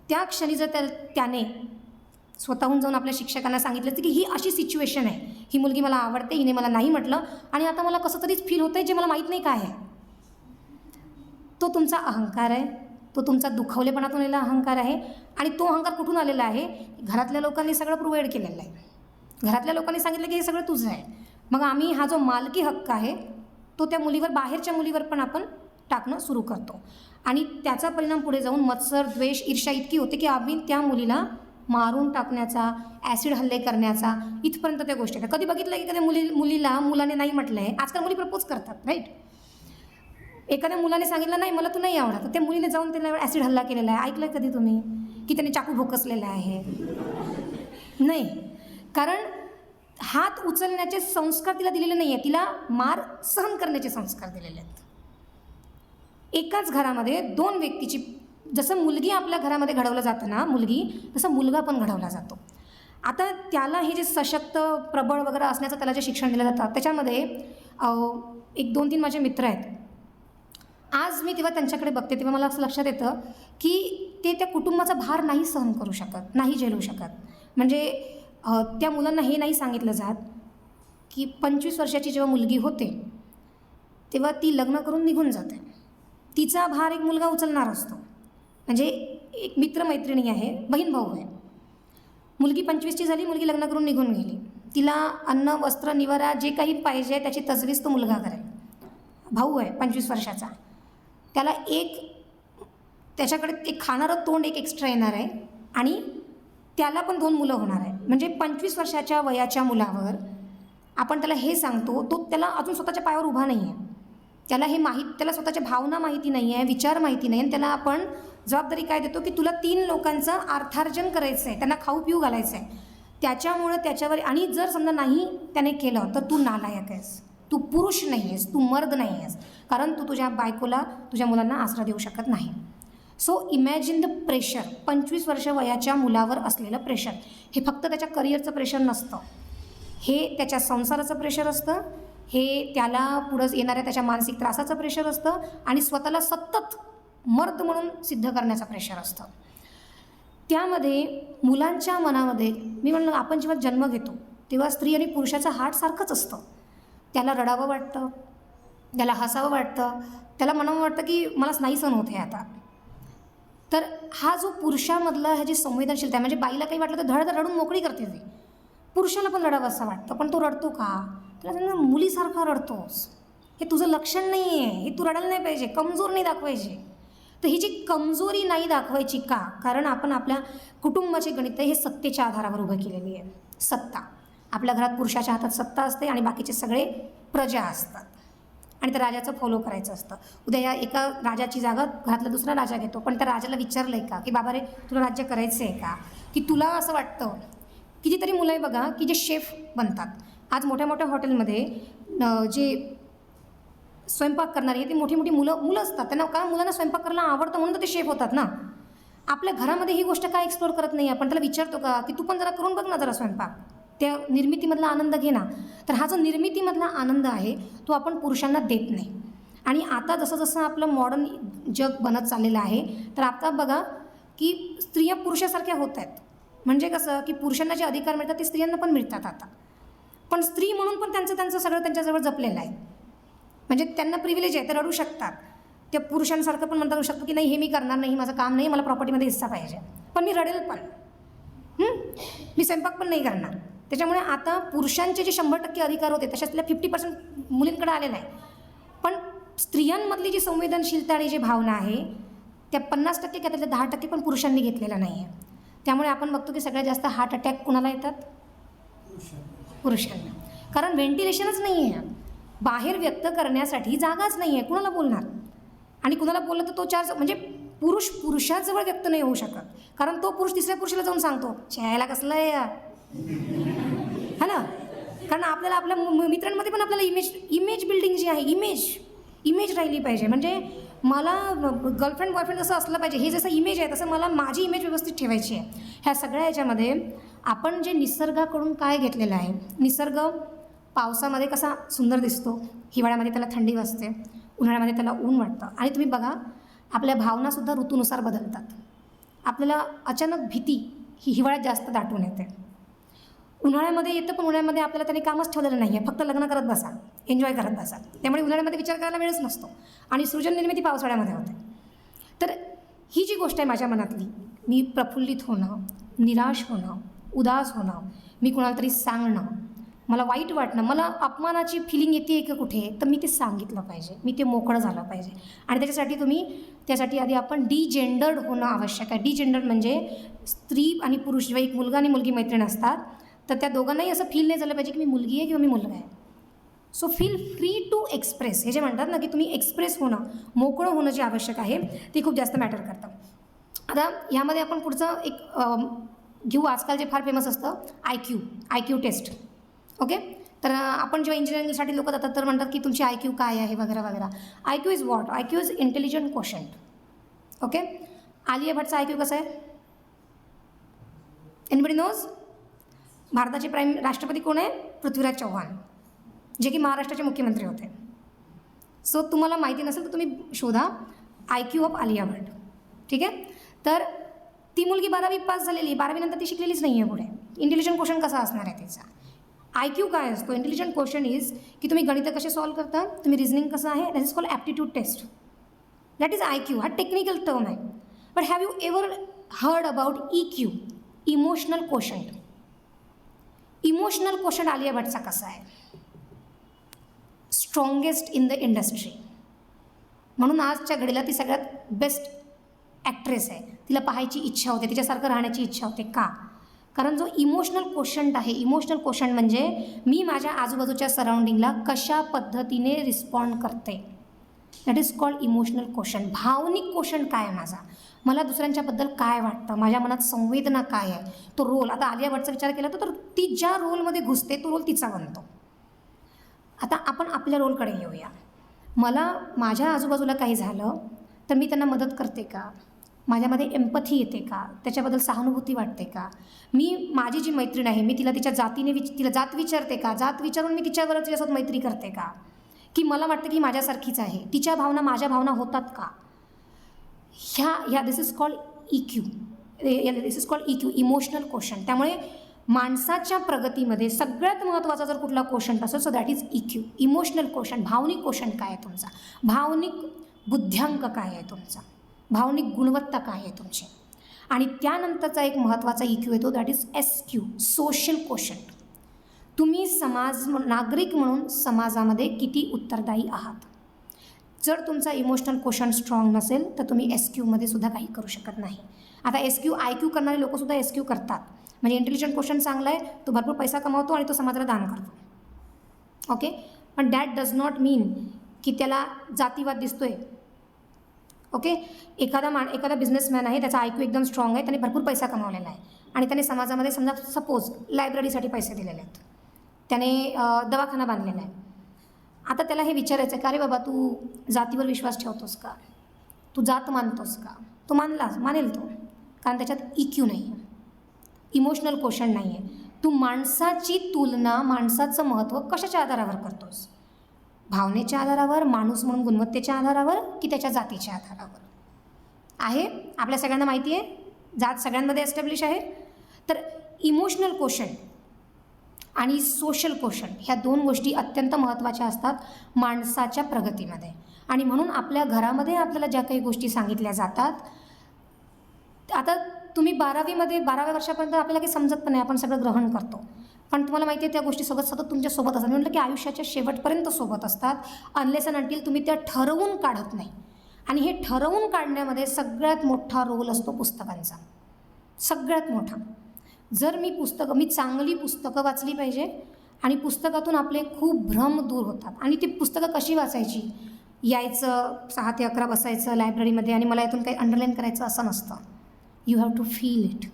त्या क्षणी जर त्याने स्वतःहून जाऊन आपल्या शिक्षकांना सांगितलं की ही अशी सिच्युएशन आहे, ही मुलगी मला आवडते, हिने मला नाही म्हटलं आणि आता मला कसं तरीच फील होतं आहे जे मला माहीत नाही काय आहे. तो तुमचा अहंकार आहे, तो तुमचा दुखावलेपणातून आलेला अहंकार आहे. आणि तो अहंकार कुठून आलेला आहे? घरातल्या लोकांनी सगळं प्रोव्हाइड केलेलं आहे. घरातल्या लोकांनी सांगितलं की हे सगळं तुझं आहे. मग आम्ही हा जो मालकी हक्क आहे तो त्या मुलीवर, बाहेरच्या मुलीवर पण आपण टाकणं सुरू करतो. आणि त्याचा परिणाम पुढे जाऊन मत्सर, द्वेष, ईर्ष्या इतकी होते की आम्ही त्या मुलीला मारून टाकण्याचा, ॲसिड हल्ले करण्याचा इथपर्यंत त्या गोष्टी आहेत. कधी बघितलं की एखाद्या मुलाने नाही म्हटलं आहे. आजकाल मुली प्रपोज करतात, राईट. एखाद्या मुलाने सांगितलं नाही मला तू नाही आवडत, तर त्या मुलीने जाऊन त्याला ॲसिड हल्ला केलेला आहे. ऐकलं कधी तुम्ही की त्याने चाकू भोकसलेला आहे? नाही. कारण हात उचलण्याचे संस्कार तिला दिलेले नाही आहे, तिला मार सहन करण्याचे संस्कार दिलेले आहेत. एकाच घरामध्ये दोन व्यक्तीची, जसं मुलगी आपल्या घरामध्ये घडवलं जातं ना मुलगी, तसं मुलगा पण घडवला जातो. आता त्याला हे जे सशक्त, प्रबळ वगैरे असण्याचं त्याला जे शिक्षण दिलं जातं, त्याच्यामध्ये 1-2-3 माझे मित्र आहेत. आज मी तेव्हा त्यांच्याकडे बघते तेव्हा मला असं लक्षात येतं की ते त्या कुटुंबाचा भार नाही सहन करू शकत, नाही झेलू शकत. म्हणजे त्या मुलांना हे नाही सांगितलं जात की 25 वर्षाची जेव्हा मुलगी होते तेव्हा ती लग्न करून निघून जाते. तिचा भार एक मुलगा उचलणार असतो. म्हणजे एक मित्रमैत्रिणी आहे, बहीण भाऊ आहे. मुलगी 25ची झाली, मुलगी लग्न करून निघून गेली. तिला अन्न, वस्त्र, निवारा जे काही पाहिजे त्याची तजवीज तो मुलगा करेल. भाऊ आहे 25 वर्षाचा, त्याच्याकडे एक खाणारं तोंड एक एक्स्ट्रा येणार आहे आणि त्याला पण 2 मुलं होणार आहे. म्हणजे 25 वर्षाच्या वयाच्या मुलावर आपण त्याला हे सांगतो, तो त्याला अजून स्वतःच्या पायावर उभा नाही आहे. त्याला स्वतःच्या भावना माहिती नाही आहे, विचार माहिती नाही. आणि त्याला आपण जबाबदारी काय देतो की तुला 3 लोकांचं अर्थार्जन करायचं आहे, त्यांना खाऊ पिऊ घालायचं आहे. त्याच्यामुळं त्याच्यावर, आणि जर समजा नाही त्याने केलं तर तू नालायक आहेस, तू पुरुष नाही आहेस, तू मर्द नाही आहेस, कारण तू तुझ्या बायकोला, तुझ्या मुलांना आसरा देऊ शकत नाही. So imagine the pressure. 25 वर्ष वयाच्या मुलावर असलेलं प्रेशर हे फक्त त्याच्या करिअरचं प्रेशर नसतं, हे त्याच्या संसाराचं प्रेशर असतं, हे त्याला पुढं येणाऱ्या त्याच्या मानसिक त्रासाचं प्रेशर असतं आणि स्वतःला सतत मर्द म्हणून सिद्ध करण्याचं प्रेशर असतं. त्यामध्ये मुलांच्या मनामध्ये, मी म्हणलं आपण जेव्हा जन्म घेतो तेव्हा स्त्री आणि पुरुषाचं हार्ट सारखंच असतं. त्याला रडावं वाटतं, त्याला हसावं वाटतं, त्याला म्हणावं वाटतं की मलाच नाही सहन होत आहे आता. तर हा जो पुरुषामधला ह्याची संवेदनशीलता, म्हणजे बाईला काही वाटलं तर धड रडून मोकळी करते ती, पुरुषाला पण रडावं असं वाटतं. पण तो रडतो का? त्याला सांगा मुलीसारखा रडतोस, हे तुझं लक्षण नाही आहे, हे तू रडायला नाही पाहिजे, कमजोर नाही दाखवायची. तर ही जी कमजोरी नाही दाखवायची का? कारण आपण आपल्या कुटुंबाचे गणित हे सत्तेच्या आधारावर उभं केलेली आहे. सत्ता, आपल्या घरात पुरुषाच्या हातात सत्ता असते आणि बाकीचे सगळे प्रजा असतात आणि त्या राजाचं फॉलो करायचं असतं. उद्या या एका राजाची जागा घरातला दुसरा राजा घेतो, पण त्या राजाला विचारलं आहे का की बाबा रे तुला राज्य करायचं आहे का? की तुला असं वाटतं कितीतरी मुलं आहे बघा की जे शेफ बनतात. आज मोठ्या मोठ्या हॉटेलमध्ये जे स्वयंपाक करणारी ती मोठी मोठी मुलं असतात. त्यांना कारण मुलांना स्वयंपाक करायला आवडतं म्हणून तर ते शेफ होतात ना. आपल्या घरामध्ये ही गोष्ट काय एक्सप्लोर करत नाही आपण. त्याला विचारतो का की तू पण जरा करून बघ ना जरा स्वयंपाक, त्या निर्मितीमधला आनंद घे ना. तर हा जो निर्मितीमधला आनंद आहे तो आपण पुरुषांना देत नाही. आणि आता जसं जसं आपलं मॉडर्न जग बनत चाललेलं आहे तर आता बघा की स्त्रिया पुरुषासारख्या होत आहेत. म्हणजे कसं की पुरुषांना जे अधिकार मिळतात ते स्त्रियांना पण मिळतात आता. पण स्त्री म्हणून पण त्यांचं सगळं त्यांच्याजवळ जपलेलं आहे. म्हणजे त्यांना प्रिव्हिलेज आहे, ते रडू शकतात. त्या पुरुषांसारखं पण म्हणता येऊ शकतं की नाही हे मी करणार नाही, माझं काम नाही, मला प्रॉपर्टीमध्ये हिस्सा पाहिजे, पण मी रडेल पण, मी स्वयंपाक पण नाही करणार. त्याच्यामुळे आता पुरुषांचे जे 100% अधिकार होते तशातल्या 50% मुलींकडे आलेला आहे. पण स्त्रियांमधली जी संवेदनशीलता आणि जी भावना आहे त्या 50% किंवा त्यातल्या 10% पण पुरुषांनी घेतलेला नाही आहे. त्यामुळे आपण बघतो की सगळ्यात जास्त हार्ट अटॅक कुणाला येतात? पुरुषांना. कारण व्हेंटिलेशनच नाही आहे, बाहेर व्यक्त करण्यासाठी जागाच नाही आहे. कुणाला बोलणार? आणि कुणाला बोललं तर तो म्हणजे पुरुष पुरुषाजवळ व्यक्त नाही होऊ शकत. कारण तो पुरुष तिसऱ्या पुरुषाला जाऊन सांगतो चहायला कसलं आहे हा ना. कारण आपल्याला आपल्या मित्रांमध्ये पण आपल्याला इमेज बिल्डिंग जी आहे, इमेज राहिली पाहिजे. म्हणजे मला गर्लफ्रेंड बॉयफ्रेंड जसं असलं पाहिजे, हे जसं इमेज आहे तसं मला माझी इमेज व्यवस्थित ठेवायची आहे. ह्या सगळ्या याच्यामध्ये आपण जे निसर्गाकडून काय घेतलेलं आहे, निसर्ग पावसामध्ये कसा सुंदर दिसतो, हिवाळ्यामध्ये त्याला थंडी वाजते, उन्हाळ्यामध्ये त्याला ऊन वाटतं. आणि तुम्ही बघा आपल्या भावनासुद्धा ऋतूनुसार बदलतात. आपल्याला अचानक भीती ही हिवाळ्यात जास्त दाटून येते, उन्हाळ्यामध्ये येतं, पण उन्हाळ्यामध्ये आपल्याला त्यांनी कामच ठेवलेलं नाही आहे, फक्त लग्न करत बसा, एन्जॉय करत बसा. त्यामुळे उन्हाळ्यामध्ये विचार करायला वेळच नसतो आणि सृजन निर्मिती पावसाळ्यामध्ये होते. तर ही जी गोष्ट आहे माझ्या मनातली, मी प्रफुल्लित होणं, निराश होणं, उदास होणं, मी कुणाला तरी सांगणं, मला वाईट वाटणं, मला अपमानाची फिलिंग येते का कुठे, तर मी ते सांगितलं पाहिजे, मी ते मोकळं झालं पाहिजे. आणि त्यासाठी आधी आपण डिजेंडर्ड होणं आवश्यक आहे. डिजेंडर्ड म्हणजे स्त्री आणि पुरुष जेव्हा एक मुलगा आणि मुलगी मैत्रीण असतात तर त्या दोघांनाही असं फील नाही झालं पाहिजे की मी मुलगी आहे किंवा मी मुलगा आहे. So feel free to express, हे जे म्हणतात ना की तुम्ही एक्सप्रेस होणं, मोकळं होणं जे आवश्यक आहे ते खूप जास्त मॅटर करतं. आता यामध्ये आपण पुढचं एक घेऊ, आजकाल जे फार फेमस असतं आय क्यू टेस्ट. ओके, तर आपण जेव्हा इंजिनिअरिंगसाठी लोक जातात तर म्हणतात की तुमची IQ काय आहे वगैरे वगैरे. IQ is what? IQ is intelligent quotient. Okay, Alia भट्टचा IQ कसा आहे? Anybody knows? भारताचे राष्ट्रपती कोण आहे? पृथ्वीराज चव्हाण, जे की महाराष्ट्राचे मुख्यमंत्री होते. सो तुम्हाला माहिती नसेल तर तुम्ही शोधा IQ ऑफ आलिया भट्ट. ठीक आहे, तर ती मुलगी 12वी पास झालेली, 12वी नंतर ती शिकलेलीच नाही आहे पुढे. इंटेलिजंट क्वोशंट कसा असणार आहे तिचा? IQ काय असतो? इंटेलिजंट क्वोशंट इज की तुम्ही गणितं कसे सॉल्व्ह करता, तुम्ही रिझनिंग कसं आहे, that is called aptitude test. That is IQ. हा टेक्निकल टर्म आहे. But have you ever heard about EQ, emotional quotient? Emotional quotient Alia भट्टचा कसा आहे? Strongest in the industry. म्हणून आजच्या घडीला ती सगळ्यात बेस्ट ॲक्ट्रेस आहे. तिला पाहायची इच्छा होते, तिच्यासारखं राहण्याची इच्छा होते. का? कारण जो इमोशनल क्वोशंट आहे, इमोशनल क्वोशंट म्हणजे मी माझ्या आजूबाजूच्या सराउंडिंगला कशा पद्धतीने रिस्पॉन्ड करते, that is called emotional quotient. भावनिक क्वोशंट काय आहे माझा, मला दुसऱ्यांच्याबद्दल काय वाटतं, माझ्या मनात संवेदना काय आहे, तो रोल. आता आलिया भट्टचा विचार केला तर ती ज्या रोलमध्ये घुसते तो रोल तिचा बनतो. आता आपण आपल्या रोलकडे येऊया. मला माझ्या आजूबाजूला काही झालं तर मी त्यांना मदत करते का, माझ्यामध्ये एम्पथी येते का, त्याच्याबद्दल सहानुभूती वाटते का, मी माझी जी मैत्रीण आहे मी तिला तिच्या जातीने तिला जात विचारते का, जात विचारून मी तिच्याबरोबर तिच्यासोबत मैत्री करते का, की मला वाटतं की माझ्यासारखीच आहे, तिच्या भावना माझ्या भावना होतात का, ह्या this is called EQ. This is called EQ, emotional quotient. त्यामुळे माणसाच्या प्रगतीमध्ये सगळ्यात महत्त्वाचा जर कुठला क्वोशंट असेल so that is EQ, emotional quotient. भावनिक क्वोशंट काय आहे तुमचा, भावनिक बुद्ध्यांक काय आहे तुमचा, भावनिक गुणवत्ता काय आहे तुमची. आणि त्यानंतरचा एक महत्त्वाचा EQ येतो, that is SQ, social quotient. तुम्ही नागरिक म्हणून समाजामध्ये किती उत्तरदायी आहात. जर तुमचा इमोशनल क्वोशंट स्ट्रॉंग नसेल तर तुम्ही SQमध्ये सुद्धा काही करू शकत नाही. आता IQ करणारे लोकंसुद्धा SQ करतात. म्हणजे इंटेलिजंट क्वोशंट चांगला आहे, तो भरपूर पैसा कमावतो आणि तो समाजाला दान करतो. ओके, पण दॅट डज नॉट मीन की त्याला जातीवाद दिसतोय. ओके, एखादा बिझनेसमॅन आहे, त्याचा IQ एकदम स्ट्रॉंग आहे, त्याने भरपूर पैसा कमावलेला आहे आणि त्याने समाजामध्ये समजा सपोज लायब्ररीसाठी पैसे दिलेले आहेत, त्याने दवाखाना बांधलेला आहे. आता त्याला हे विचारायचं आहे का, अरे बाबा तू जातीवर विश्वास ठेवतोस का, तू जात मानतोस का? तो मानेल तो, कारण त्याच्यात EQ नाही आहे, इमोशनल क्वोशंट नाही आहे. तू माणसाची तुलना, माणसाचं महत्त्व कशाच्या आधारावर करतोस? भावनेच्या आधारावर, माणूस म्हणून गुणवत्तेच्या आधारावर, की त्याच्या जातीच्या आधारावर आहे? आपल्या सगळ्यांना माहिती आहे जात सगळ्यांमध्ये एस्टॅब्लिश आहे. तर इमोशनल क्वोशंट आणि सोशल क्वोशंट ह्या 2 गोष्टी अत्यंत महत्त्वाच्या असतात माणसाच्या प्रगतीमध्ये. आणि म्हणून आपल्या घरामध्ये आपल्याला ज्या काही गोष्टी सांगितल्या जातात, आता तुम्ही 12व्या वर्षापर्यंत आपल्याला काही समजत पण नाही, आपण सगळं ग्रहण करतो, पण तुम्हाला माहिती आहे त्या गोष्टी सतत तुमच्यासोबत असतात. म्हटलं की आयुष्याच्या शेवटपर्यंत सोबत असतात, अनलेस अँड अंटिल तुम्ही त्या ठरवून काढत नाही. आणि हे ठरवून काढण्यामध्ये सगळ्यात मोठा रोल असतो पुस्तकांचा, सगळ्यात मोठा. जर मी चांगली पुस्तकं वाचली पाहिजे आणि पुस्तकातून आपले खूप भ्रम दूर होतात. आणि ती पुस्तकं कशी वाचायची? यायचं 6 ते 11 बसायचं लायब्ररीमध्ये आणि मला यातून काही अंडरलाईन करायचं असं नसतं. You have to feel it.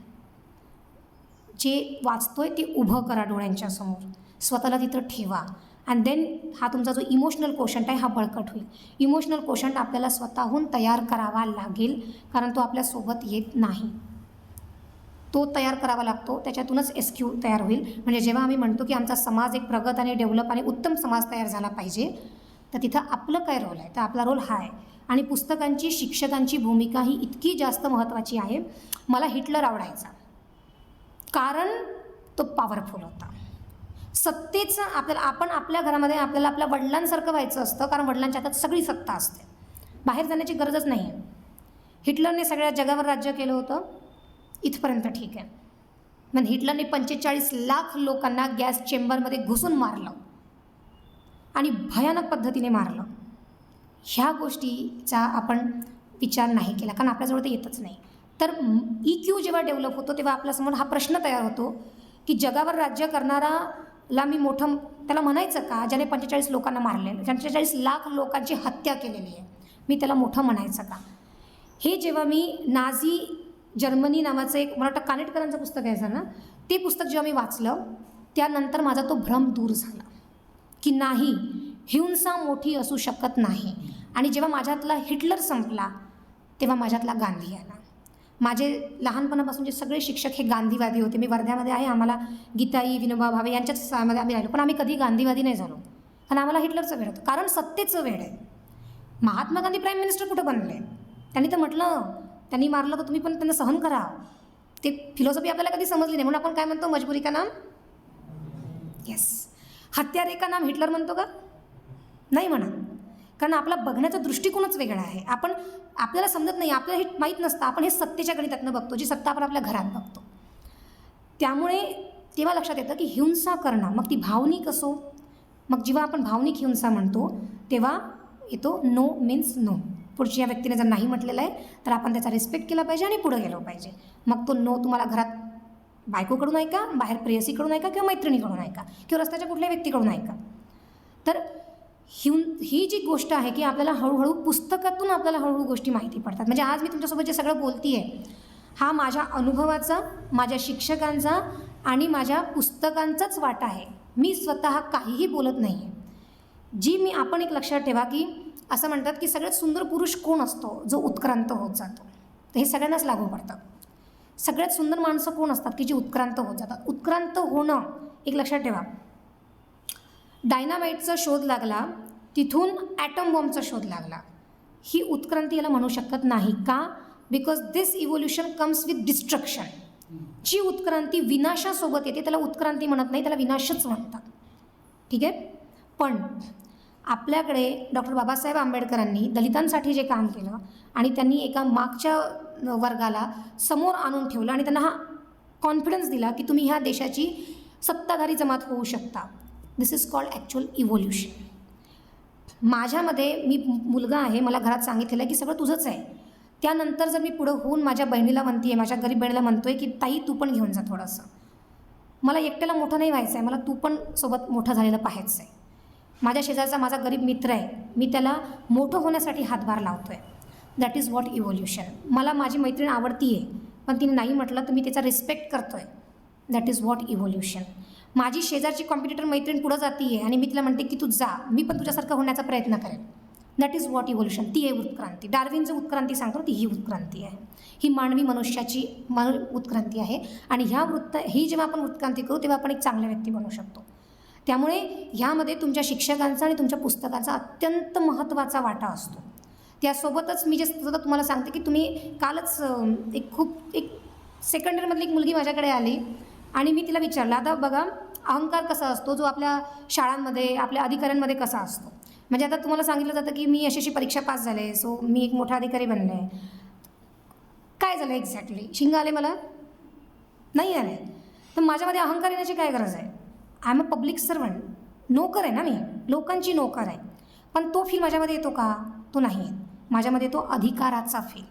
जे वाचतोय ते उभं करा डोळ्यांच्या समोर, स्वतःला तिथं ठेवा, अँड देन हा तुमचा जो इमोशनल क्वोशंट आहे हा बळकट होईल. इमोशनल क्वोशंट आपल्याला स्वतःहून तयार करावा लागेल, कारण तो आपल्यासोबत येत नाही, तो तयार करावा लागतो. त्याच्यातूनच SQ तयार होईल. म्हणजे जेव्हा आम्ही म्हणतो की आमचा समाज एक प्रगत आणि डेव्हलप आणि उत्तम समाज तयार झाला पाहिजे, तर तिथं आपलं काय रोल आहे? तर आपला रोल हा आहे. आणि पुस्तकांची, शिक्षकांची भूमिका ही इतकी जास्त महत्त्वाची आहे. मला हिटलर आवडायचा कारण तो पॉवरफुल होता. सत्तेचं आपण आपल्या घरामध्ये आपल्याला आपल्या वडिलांसारखं व्हायचं असतं, कारण वडिलांच्या हातात सगळी सत्ता असते, बाहेर जाण्याची गरजच नाही आहे. हिटलरने सगळ्या जगावर राज्य केलं होतं, इथपर्यंत ठीक आहे. पण हिटलरने 45 लाख लोकांना गॅस चेंबरमध्ये घुसून मारलं आणि भयानक पद्धतीने मारलं. ह्या गोष्टीचा आपण विचार नाही केला, कारण आपल्याजवळ ते येतच नाही. तर EQ जेव्हा डेव्हलप होतो तेव्हा आपल्यासमोर हा प्रश्न तयार होतो की जगावर राज्य करणाराला मी मोठं त्याला म्हणायचं का, ज्याने 45 लोकांना मारले, 45 लाख लोकांची हत्या केलेली आहे, मी त्याला मोठं म्हणायचं का? हे जेव्हा मी नाझी जर्मनी नावाचं एक मला वाटतं कानेटकरांचं पुस्तक आहे ना, ते पुस्तक जेव्हा मी वाचलं त्यानंतर माझा तो भ्रम दूर झाला की नाही, हिंसा मोठी असू शकत नाही. आणि जेव्हा माझ्यातला हिटलर संपला तेव्हा माझ्यातला गांधी आला. माझे लहानपणापासून जे सगळे शिक्षक हे गांधीवादी होते. मी वर्ध्यामध्ये आहे, आम्हाला गीताई, विनोबा भावे यांच्याच सामध्ये आम्ही राहिलो, पण आम्ही कधी गांधीवादी नाही झालो, कारण आम्हाला हिटलरचं वेळ होतं, कारण सत्तेचं वेळ आहे. महात्मा गांधी प्राईम मिनिस्टर कुठं बनले? त्यांनी तर म्हटलं त्यांनी मारलं तर तुम्ही पण त्यांना सहन करा. ते फिलॉसॉफी आपल्याला कधी समजली नाही, म्हणून आपण काय म्हणतो, मजबुरी का नाम, येस, हत्यारे का नाम हिटलर म्हणतो का? नाही म्हणत, कारण आपला बघण्याचा दृष्टिकोनच वेगळा आहे. आपल्याला समजत नाही, आपल्याला हे माहीत नसतं, आपण हे सत्तेच्या गणितातनं बघतो, जी सत्ता आपण आपल्या घरात बघतो. त्यामुळे तेव्हा लक्षात येतं की हिंसा करणं, मग ती भावनिक असो, मग जेव्हा आपण भावनिक हिंसा म्हणतो तेव्हा येतो नो मीन्स नो. पुढच्या व्यक्तीने जर नाही म्हटलेलं आहे तर आपण त्याचा रिस्पेक्ट केला पाहिजे आणि पुढं गेलो पाहिजे. मग तो नो तुम्हाला घरात बायकोकडून ऐका, बाहेर प्रेयसीकडून ऐका, किंवा मैत्रिणीकडून ऐका, किंवा रस्त्याच्या कुठल्याही व्यक्तीकडून ऐका. तर ही जी गोष्ट आहे की आपल्याला हळूहळू पुस्तकातून आपल्याला हळूहळू गोष्टी माहिती पडतात. म्हणजे आज मी तुमच्यासोबत जे सगळं बोलते आहे हा माझ्या अनुभवाचा, माझ्या शिक्षकांचा आणि माझ्या पुस्तकांचाच वाटा आहे. मी स्वतः काहीही बोलत नाही आहे. आपण एक लक्षात ठेवा की असं म्हणतात की सगळ्यात सुंदर पुरुष कोण असतो? जो उत्क्रांत होत जातो. तर हे सगळ्यांनाच लागू पडतं. सगळ्यात सुंदर माणसं कोण असतात की जी उत्क्रांत होत जातात? उत्क्रांत होणं एक लक्षात ठेवा. डायनामाईटचा शोध लागला, तिथून ॲटम बॉम्बचा शोध लागला. ही उत्क्रांती याला म्हणू शकत नाही. का? Because this evolution comes with destruction. जी उत्क्रांती विनाशासोबत येते त्याला उत्क्रांती म्हणत नाही, त्याला विनाशच म्हणतात. ठीक आहे. पण आपल्याकडे डॉक्टर बाबासाहेब आंबेडकरांनी दलितांसाठी जे काम केलं आणि त्यांनी एका मागच्या वर्गाला समोर आणून ठेवलं आणि त्यांना हा कॉन्फिडन्स दिला की तुम्ही ह्या देशाची सत्ताधारी जमात होऊ शकता. दिस इज कॉल्ड ॲक्च्युअल इव्होल्युशन. माझ्यामध्ये मी मुलगा आहे, मला घरात सांगितलेलं आहे की सगळं तुझंच आहे. त्यानंतर जर मी पुढं होऊन माझ्या बहिणीला म्हणते आहे, माझ्या गरीब बहिणीला म्हणतो आहे की ताई तू पण घेऊन जा थोडंसं, मला एकट्याला मोठं नाही व्हायचं आहे, मला तू पण सोबत मोठं झालेलं पाहायचं आहे. माझ्या शेजारचा माझा गरीब मित्र आहे, मी त्याला मोठं होण्यासाठी हातभार लावतो आहे. That is what evolution. मला माझी मैत्रीण आवडती आहे, पण तिने नाही म्हटलं तर मी त्याचा रिस्पेक्ट करतो आहे. That is what evolution. माझी शेजारची कॉम्पिटिटर मैत्रीण पुढं जाती आहे आणि मी तिला म्हणते की तू जा, मी पण तुझ्यासारखं होण्याचा प्रयत्न करेन. That is what evolution. ती आहे उत्क्रांती. डार्विनचं उत्क्रांती सांगतो ती ही उत्क्रांती आहे. ही मानवी मनुष्याची उत्क्रांती आहे. आणि ही जेव्हा आपण उत्क्रांती करू तेव्हा आपण एक चांगल्या व्यक्ती बनू शकतो. त्यामुळे ह्यामध्ये तुमच्या शिक्षकांचा आणि तुमच्या पुस्तकाचा अत्यंत महत्त्वाचा वाटा असतो. त्यासोबतच मी जे सतत तुम्हाला सांगते की तुम्ही कालच एक सेकंड इयरमधली एक मुलगी माझ्याकडे आली आणि मी तिला विचारलं, आता बघा अहंकार कसा असतो जो आपल्या शाळांमध्ये आपल्या अधिकाऱ्यांमध्ये कसा असतो. म्हणजे आता तुम्हाला सांगितलं जातं की मी अशी परीक्षा पास झाले, सो मी एक मोठा अधिकारी बनले. काय झालं एक्झॅक्टली? शिंग आले मला? नाही आले. तर माझ्यामध्ये अहंकार येण्याची काय गरज आहे? I am a public servant. नोकर आहे ना मी, लोकांची नोकर आहे. पण तो फील माझ्यामध्ये येतो का? तो नाही येत. माझ्यामध्ये तो अधिकाराचा फील.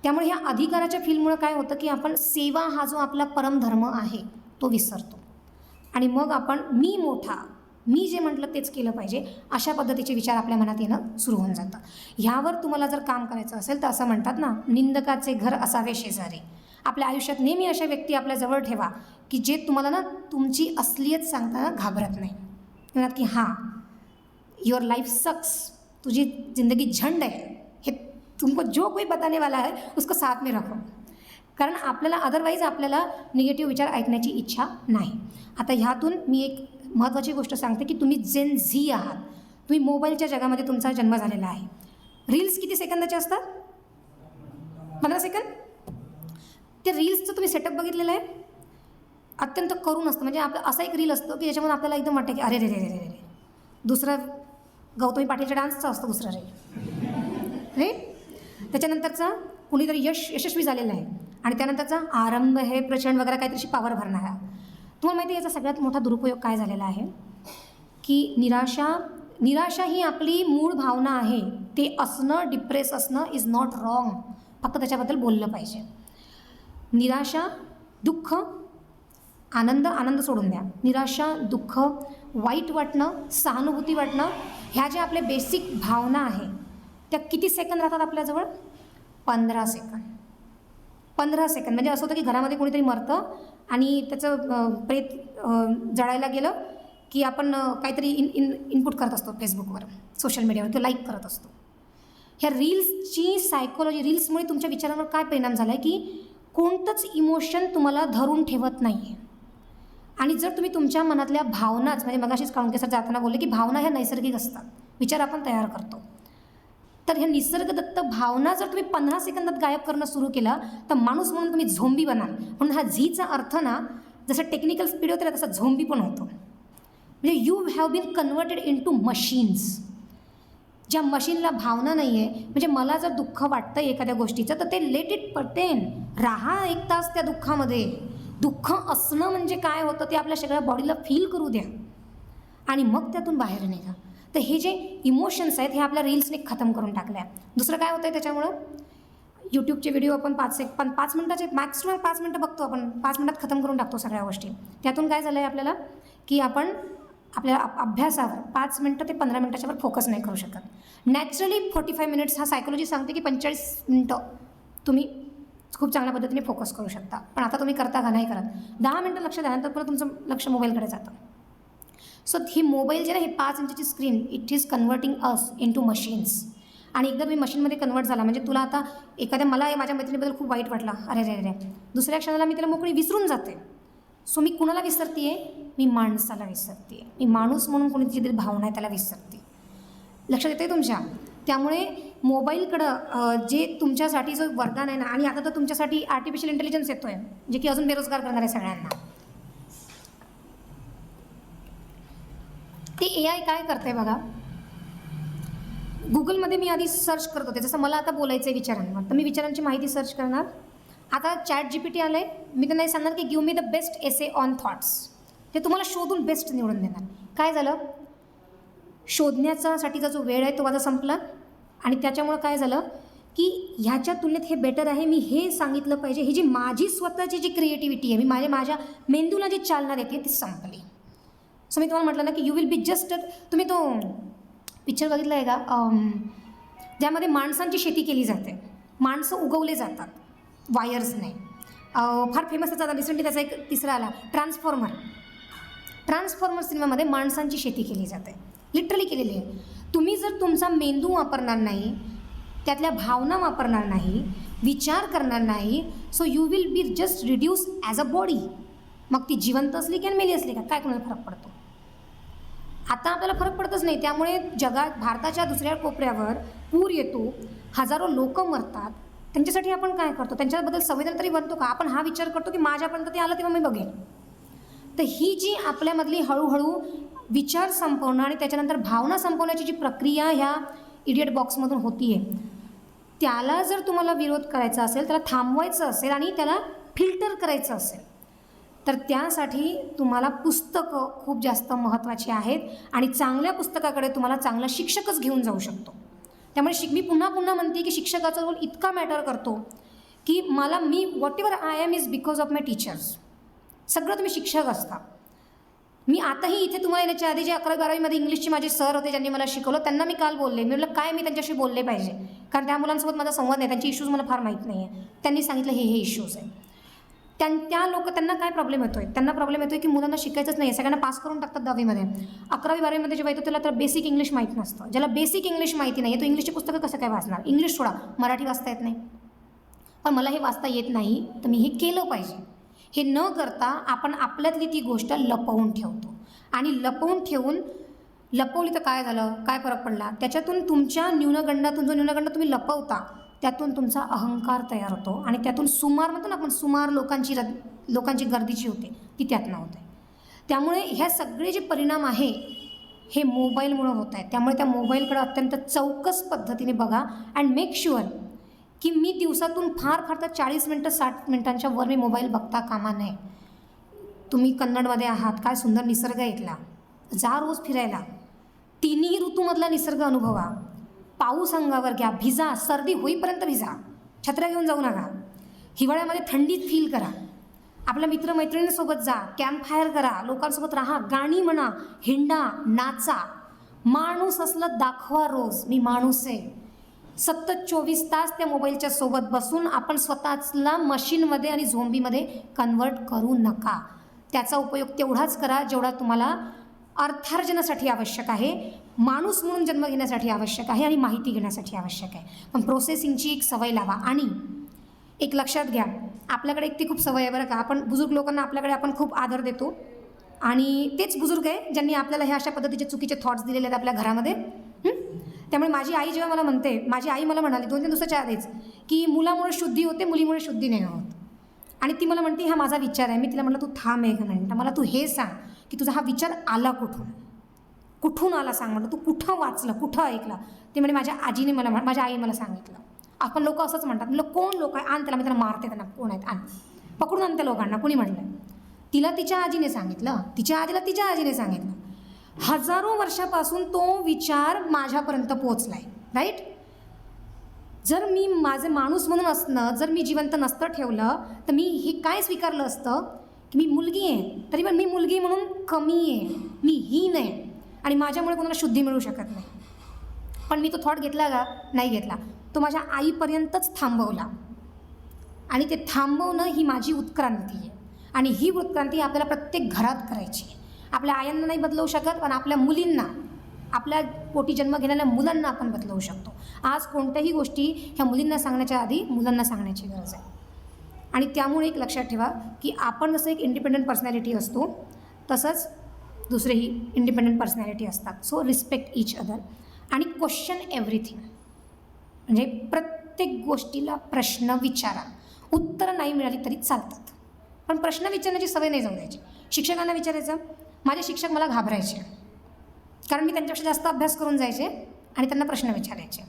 त्यामुळे ह्या अधिकाराच्या फीलमुळं काय होतं की आपण सेवा हा जो आपला परमधर्म आहे तो विसरतो. आणि मग आपण मी मोठा, मी जे म्हटलं तेच केलं पाहिजे अशा पद्धतीचे विचार आपल्या मनात येणं सुरू होऊन जातं. ह्यावर तुम्हाला जर काम करायचं असेल तर असं म्हणतात ना, निंदकाचे घर असावे शेजारी. आपल्या आयुष्यात नेहमी अशा व्यक्ती आपल्या जवळ ठेवा की जे तुम्हाला ना तुमची असलियत सांगताना घाबरत नाही. म्हणतात की हां, युअर लाईफ सक्स, तुझी जिंदगी झंड आहे, हे तुमको जो कोई बताने वाला है उसको साथ में रखो. कारण आपल्याला अदरवाईज आपल्याला निगेटिव्ह विचार ऐकण्याची इच्छा नाही. आता ह्यातून मी एक महत्त्वाची गोष्ट सांगते की तुम्ही जेन झी आहात. तुम्ही मोबाईलच्या जगामध्ये तुमचा जन्म झालेला आहे. रील्स किती सेकंदाचे असतात? 15 सेकंद. ते रील्सचं तुम्ही सेटअप बघितलेलं आहे? अत्यंत करून असतं. म्हणजे आपलं असा एक रील असतो की ज्याच्यामध्ये आपल्याला एकदम वाटतं की अरे रे रे रे रे रे. दुसरा गौतमी पाटीलच्या डान्सचा असतो दुसरा रील, राईट. त्याच्यानंतरचा कुणीतरी यशस्वी झालेलं आहे आणि त्यानंतरचा आरंभ हे प्रचंड वगैरे काहीतरी पॉवर भरणारा. तुम्हाला माहिती आहे याचा सगळ्यात मोठा दुरुपयोग काय झालेला आहे की निराशा ही आपली मूळ भावना आहे. ते असणं, डिप्रेस असणं इज नॉट रॉंग. फक्त त्याच्याबद्दल बोललं पाहिजे. निराशा, दुःख, आनंद सोडून द्या. निराशा, दुःख, वाईट वाटणं, सहानुभूती वाटणं, ह्या ज्या आपल्या बेसिक भावना आहे त्या किती सेकंद राहतात आपल्याजवळ? 15 सेकंद. 15 सेकंद. म्हणजे असं होतं की घरामध्ये कोणीतरी मरतं आणि त्याचं प्रेत जळायला गेलं की आपण काहीतरी इनपुट करत असतो फेसबुकवर, सोशल मीडियावर, तो लाईक करत असतो. ह्या रील्सची सायकोलॉजी, रील्समुळे तुमच्या विचारांवर काय परिणाम झाला आहे की कोणतंच इमोशन तुम्हाला धरून ठेवत नाही आहे. आणि जर तुम्ही तुमच्या मनातल्या भावनाच, म्हणजे मगाशीच काळुंके सर जाताना बोलले की भावना ह्या नैसर्गिक असतात, विचार आपण तयार करतो. तर ह्या निसर्गदत्त भावना जर तुम्ही 15 सेकंदात गायब करणं सुरू केलं तर माणूस म्हणून तुम्ही झोंबी बनाल. म्हणून हा झीचा अर्थ ना, जसं टेक्निकल स्पीड होते ना तसा झोंबी पण होतो. म्हणजे you have been converted into machines. ज्या मशीनला भावना नाही आहे, म्हणजे मला जर दुःख वाटतं एखाद्या गोष्टीचं तर ते लेट इट पटेन. राहा 1 तास त्या दुःखामध्ये. दुःख असणं म्हणजे काय होतं ते आपल्या सगळ्या बॉडीला फील करू द्या आणि मग त्यातून बाहेर निघा. तर हे जे इमोशन्स आहेत हे आपल्या रील्सने खतम करून टाकल्या. दुसरं काय होतं आहे त्याच्यामुळं? यूट्यूबचे व्हिडिओ आपण 5 मिनटाचे, मॅक्सिमम 5 मिनटं बघतो आपण, 5 मिनटात खतम करून टाकतो सगळ्या गोष्टी. त्यातून काय झालं आहे आपल्याला की आपण आपल्या अभ्यासावर 5 मिनटं ते 15 मिनटाच्यावर फोकस नाही करू शकत. नॅचरली 45 मिनिट्स हा सायकोलॉजी सांगते की 45 मिनटं तुम्ही खूप चांगल्या पद्धतीने फोकस करू शकता. पण आता तुम्ही करता का? नाही करत. 10 मिनटं लक्ष द्यानंतर परत तुमचं लक्ष मोबाईलकडे जातं. सो ही मोबाईल जे ना, ही 5 इंचची screen, it is converting us into machines. आणि एकदा तुम्ही मशीनमध्ये कन्वर्ट झाला म्हणजे तुला आता मला माझ्या मैत्रिणीबद्दल खूप वाईट वाटलं, अरे रे रे, दुसऱ्या क्षणाला मी त्याला मोकळी विसरून जाते. सो मी कुणाला विसरते आहे? मी माणसाला विसरते आहे. मी माणूस म्हणून कोणीची तरी भावना आहे त्याला विसरते. लक्षात येते तुमच्या? त्यामुळे मोबाईलकडं जे तुमच्यासाठी जो वरदान आहे ना, आणि आता तर तुमच्यासाठी आर्टिफिशियल इंटेलिजन्स येतो आहे जे की अजून बेरोजगार करणार आहे सगळ्यांना. ते AI काय करते बघा. गुगलमध्ये मी आधी सर्च करत होते, जसं मला आता बोलायचं आहे विचारांवर, तर मी विचारांची माहिती सर्च करणार. आता ChatGPT आलं आहे, मी त्यांना सांगणार की give me the best essay on thoughts. ते तुम्हाला शोधून बेस्ट निवडून देणार. काय झालं? शोधण्यासाठीचा जो वेळ आहे तो माझा संपला आणि त्याच्यामुळं काय झालं की ह्याच्या तुलनेत हे बेटर आहे, मी हे सांगितलं पाहिजे, ही जी माझी स्वतःची जी क्रिएटिव्हिटी आहे, मी माझ्या मेंदूला जी चालना देते ती संपली. सो मी तुम्हाला म्हटलं ना की यू विल बी जस्ट, तुम्ही तो पिक्चर बघितला आहे का ज्यामध्ये माणसांची शेती केली जाते, माणसं उगवले जातात. वायर्सने. फार फेमस त्याचा आता रिसेंटली त्याचा एक तिसरा आला, ट्रान्सफॉर्मर सिनेमामध्ये माणसांची शेती केली जाते, लिटरली केलेली आहे. तुम्ही जर तुमचा मेंदू वापरणार नाही, त्यातल्या भावना वापरणार नाही, विचार करणार नाही, so you will be just reduce as a body. मग ती जिवंत असली की मेली असली का, काय कोणाला फरक पडतो? आता आपल्याला फरक पडतच नाही. त्यामुळे जगात भारताच्या दुसऱ्या कोपऱ्यावर पूर येतो, हजारो लोक मरतात, त्यांच्यासाठी आपण काय करतो? त्यांच्याबद्दल संवेदन तरी बनतो का? आपण हा विचार करतो की माझ्यापर्यंत ते आलं तेव्हा मी बघेन. तर ही जी आपल्यामधली हळूहळू विचार संपवणं आणि त्याच्यानंतर भावना संपवण्याची जी प्रक्रिया ह्या इडियट बॉक्समधून होती आहे, त्याला जर तुम्हाला विरोध करायचा असेल, त्याला थांबवायचं असेल आणि त्याला फिल्टर करायचं असेल, तर त्यासाठी तुम्हाला पुस्तकं खूप जास्त महत्त्वाची आहेत आणि चांगल्या पुस्तकाकडे तुम्हाला चांगला शिक्षकच घेऊन जाऊ शकतो. त्यामुळे मी पुन्हा पुन्हा म्हणते की शिक्षकाचा रोल इतका मॅटर करतो की मी whatever I am is because of my teachers. सगळं तुम्ही शिक्षक असता. मी आताही इथे तुम्हाला येण्याच्या आधी जे 11वी-12वीमध्ये इंग्लिशचे माझे सर होते, ज्यांनी मला शिकवलं, त्यांना मी काल बोलले. मी म्हटलं काय मी त्यांच्याशी बोलले पाहिजे, कारण त्या मुलांसोबत माझा संवाद नाही, त्यांचे इश्यूज मला फार माहीत नाही आहे. त्यांनी सांगितलं हे इश्यूज आहे. त्यांना काय प्रॉब्लेम येतो आहे? त्यांना प्रॉब्लेम येतो आहे की मुलांना शिकायचंच नाही आहे, सगळ्यांना पास करून टाकतात 10वीमध्ये. 11वी-12वीमध्ये जेव्हा येतो त्याला तर बेसिक इंग्लिश माहीत नसतं. ज्याला बेसिक इंग्लिश माहिती नाही आहे तो इंग्लिशची पुस्तकं कसं काय वाचणार? इंग्लिश सोडा, मराठी वाचता येत नाही. पण मला हे वाचता येत नाही तर मी हे केलं पाहिजे. हे न करता आपण आपल्यातली ती गोष्ट लपवून ठेवतो आणि लपवली तर काय झालं? काय फरक पडला? त्याच्यातून तुमच्या न्यूनगंडातून जो न्यूनगंड तुम्ही लपवता त्यातून तुमचा अहंकार तयार होतो आणि त्यातून सुमार म्हणतो ना आपण, सुमार लोकांची गर्दीची होते ती त्यातनं होते. त्यामुळे ह्या सगळे जे परिणाम आहे हे मोबाईलमुळं होत आहेत. त्यामुळे त्या मोबाईलकडे अत्यंत चौकस पद्धतीने बघा अँड मेक शुअर की मी दिवसातून फार तर 40 मिनटं 60 मिनटांच्या वर मी मोबाईल बघता कामा नये. तुम्ही कन्नडमध्ये आहात, काय सुंदर निसर्ग ऐकला, जा रोज फिरायला, तिन्ही ऋतूमधला निसर्ग अनुभवा, पाऊस अंगावर घ्या, भिजा, सर्दी होईपर्यंत भिजा, छत्र्या घेऊन जाऊ नका, हिवाळ्यामध्ये थंडीत फील करा, आपल्या मित्रमैत्रिणींसोबत जा, कॅम्प फायर करा, लोकांसोबत राहा, गाणी म्हणा, हिंडा, नाचा, माणूस असलं दाखवा रोज मी माणूस आहे. सतत 24 तास त्या मोबाईलच्या सोबत बसून आपण स्वतःला मशीनमध्ये आणि झोंबीमध्ये कन्वर्ट करू नका. त्याचा उपयोग तेवढाच करा जेवढा तुम्हाला अर्थार्जनासाठी आवश्यक आहे, माणूस म्हणून जन्म घेण्यासाठी आवश्यक आहे आणि माहिती घेण्यासाठी आवश्यक आहे. पण प्रोसेसिंगची एक सवय लावा. आणि एक लक्षात घ्या, आपल्याकडे एक ती खूप सवय आहे बरं का, आपण बुजुर्ग लोकांना आपल्याकडे आपण खूप आदर देतो आणि तेच बुजुर्ग आहे ज्यांनी आपल्याला ह्या अशा पद्धतीचे चुकीचे थॉट्स दिलेले आहेत आपल्या घरामध्ये. त्यामुळे माझी आई जेव्हा मला म्हणते, माझी आई मला म्हणाली 2-3 दिवसाच्या आधीच की मुलामुळे शुद्धी होते, मुलीमुळे शुद्धी नाही होत. आणि ती मला म्हणते हा माझा विचार आहे. मी तिला म्हटलं तू थांब एक मिनिट, मला तू हे सांग की तुझा हा विचार आला कुठून आला सांग. म्हटलं तू कुठं वाचलं, कुठं ऐकला? ते म्हणजे माझ्या आईने मला सांगितलं. आपण लोक असंच म्हणतात. म्हटलं कोण लोक आहे? आण त्याला, मी त्याला मारते, त्यांना कोण आहेत आण, पकडून आण त्या लोकांना. कोणी म्हटलं? तिला तिच्या आजीने सांगितलं, तिच्या आजीला तिच्या आजीने सांगितलं. हजारो वर्षापासून तो विचार माझ्यापर्यंत पोहोचला आहे. राईट? जर मी माझे माणूस म्हणून असणं, जर मी जिवंत नसतं ठेवलं तर मी हे काय स्वीकारलं असतं की मी मुलगी आहे, तरी पण मी मुलगी म्हणून कमी आहे, मी हीन आहे आणि माझ्यामुळे कोणाला शुद्धी मिळू शकत नाही. पण मी तो थॉट घेतला का? नाही घेतला. तो माझ्या आईपर्यंतच थांबवला. आणि ते थांबवणं ही माझी उत्क्रांती आहे. आणि ही उत्क्रांती आपल्याला प्रत्येक घरात करायची आहे. आपल्या आयांना नाही बदलवू शकत, पण आपल्या मुलींना, आपल्या पोटी जन्म घेणाऱ्या मुलांना आपण बदलवू शकतो. आज कोणत्याही गोष्टी ह्या मुलींना सांगण्याच्या आधी मुलांना सांगण्याची गरज आहे. आणि त्यामुळे एक लक्षात ठेवा की आपण जसं एक इंडिपेंडंट पर्सनॅलिटी असतो तसंच दुसरेही इंडिपेंडंट पर्सनॅलिटी असतात. सो रिस्पेक्ट ईच अदर आणि क्वेश्चन एव्हरीथिंग. म्हणजे प्रत्येक गोष्टीला प्रश्न विचारा. उत्तरं नाही मिळाली तरी चालतात, पण प्रश्न विचारण्याची सवय नाही जाऊ द्यायची. शिक्षकांना विचारायचं. माझे शिक्षक मला घाबरायचे, कारण मी त्यांच्यापेक्षा जास्त अभ्यास करून जायचे आणि त्यांना प्रश्न विचारायचे.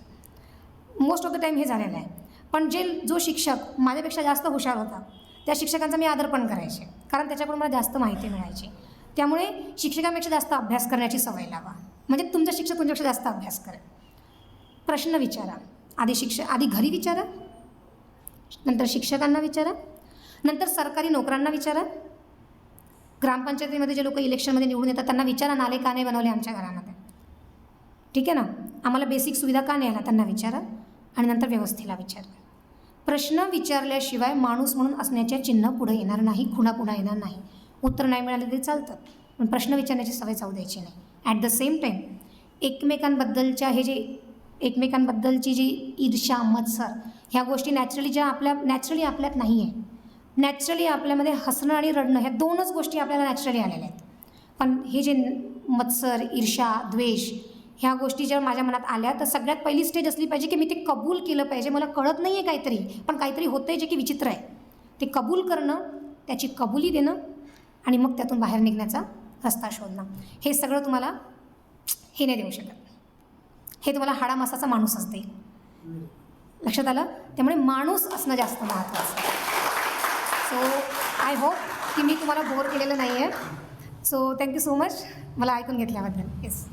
मोस्ट ऑफ द टाईम हे झालेलं आहे. पण जो शिक्षक माझ्यापेक्षा जास्त हुशार होता त्या शिक्षकांचा मी आदर पण करायचे, कारण त्याच्याकडून मला जास्त माहिती मिळायची. त्यामुळे शिक्षकांपेक्षा जास्त अभ्यास करण्याची सवय लावा, म्हणजे तुमचा शिक्षक तुमच्यापेक्षा जास्त अभ्यास करेल. प्रश्न विचारा. आधी घरी विचारा, नंतर शिक्षकांना विचारा, नंतर सरकारी नोकरांना विचारा. ग्रामपंचायतीमध्ये जे लोक इलेक्शनमध्ये निवडून येतात त्यांना विचारा, नाले का नाही बनवले आमच्या घरामध्ये, ठीक आहे ना, आम्हाला बेसिक सुविधा का नाही आल्या, त्यांना विचारा. आणि नंतर व्यवस्थेला विचारा. प्रश्न विचारल्याशिवाय माणूस म्हणून असण्याचे चिन्ह पुढे येणार नाही, खुणा पुढे येणार नाही. उत्तर नाही मिळाले तरी चालतं, पण प्रश्न विचारण्याची सवय जाऊ द्यायची नाही. ॲट द सेम टाईम एकमेकांबद्दलची जी ईर्ष्या, मत्सर, ह्या गोष्टी नॅचरली आपल्यात नाही आहे. नॅचरली आपल्यामध्ये हसणं आणि रडणं ह्या 2च गोष्टी आपल्याला नॅचरली आलेल्या आहेत. पण हे जे मत्सर, ईर्ष्या, द्वेष ह्या गोष्टी जर माझ्या मनात आल्या तर सगळ्यात पहिली स्टेज असली पाहिजे की मी ते कबूल केलं पाहिजे. मला कळत नाही आहे काहीतरी, पण काहीतरी होतं आहे जे की विचित्र आहे. ते कबूल करणं, त्याची कबुली देणं आणि मग त्यातून बाहेर निघण्याचा रस्ता शोधणं. हे सगळं तुम्हाला हे नाही देऊ शकत. हे तुम्हाला हाडामासाचा माणूसच देईल. लक्षात आलं? त्यामुळे माणूस असणं जास्त महत्त्वाचं. सो आय होप की मी तुम्हाला बोर केलेलं नाही आहे. सो थँक्यू सो मच मला ऐकून घेतल्याबद्दल. येस.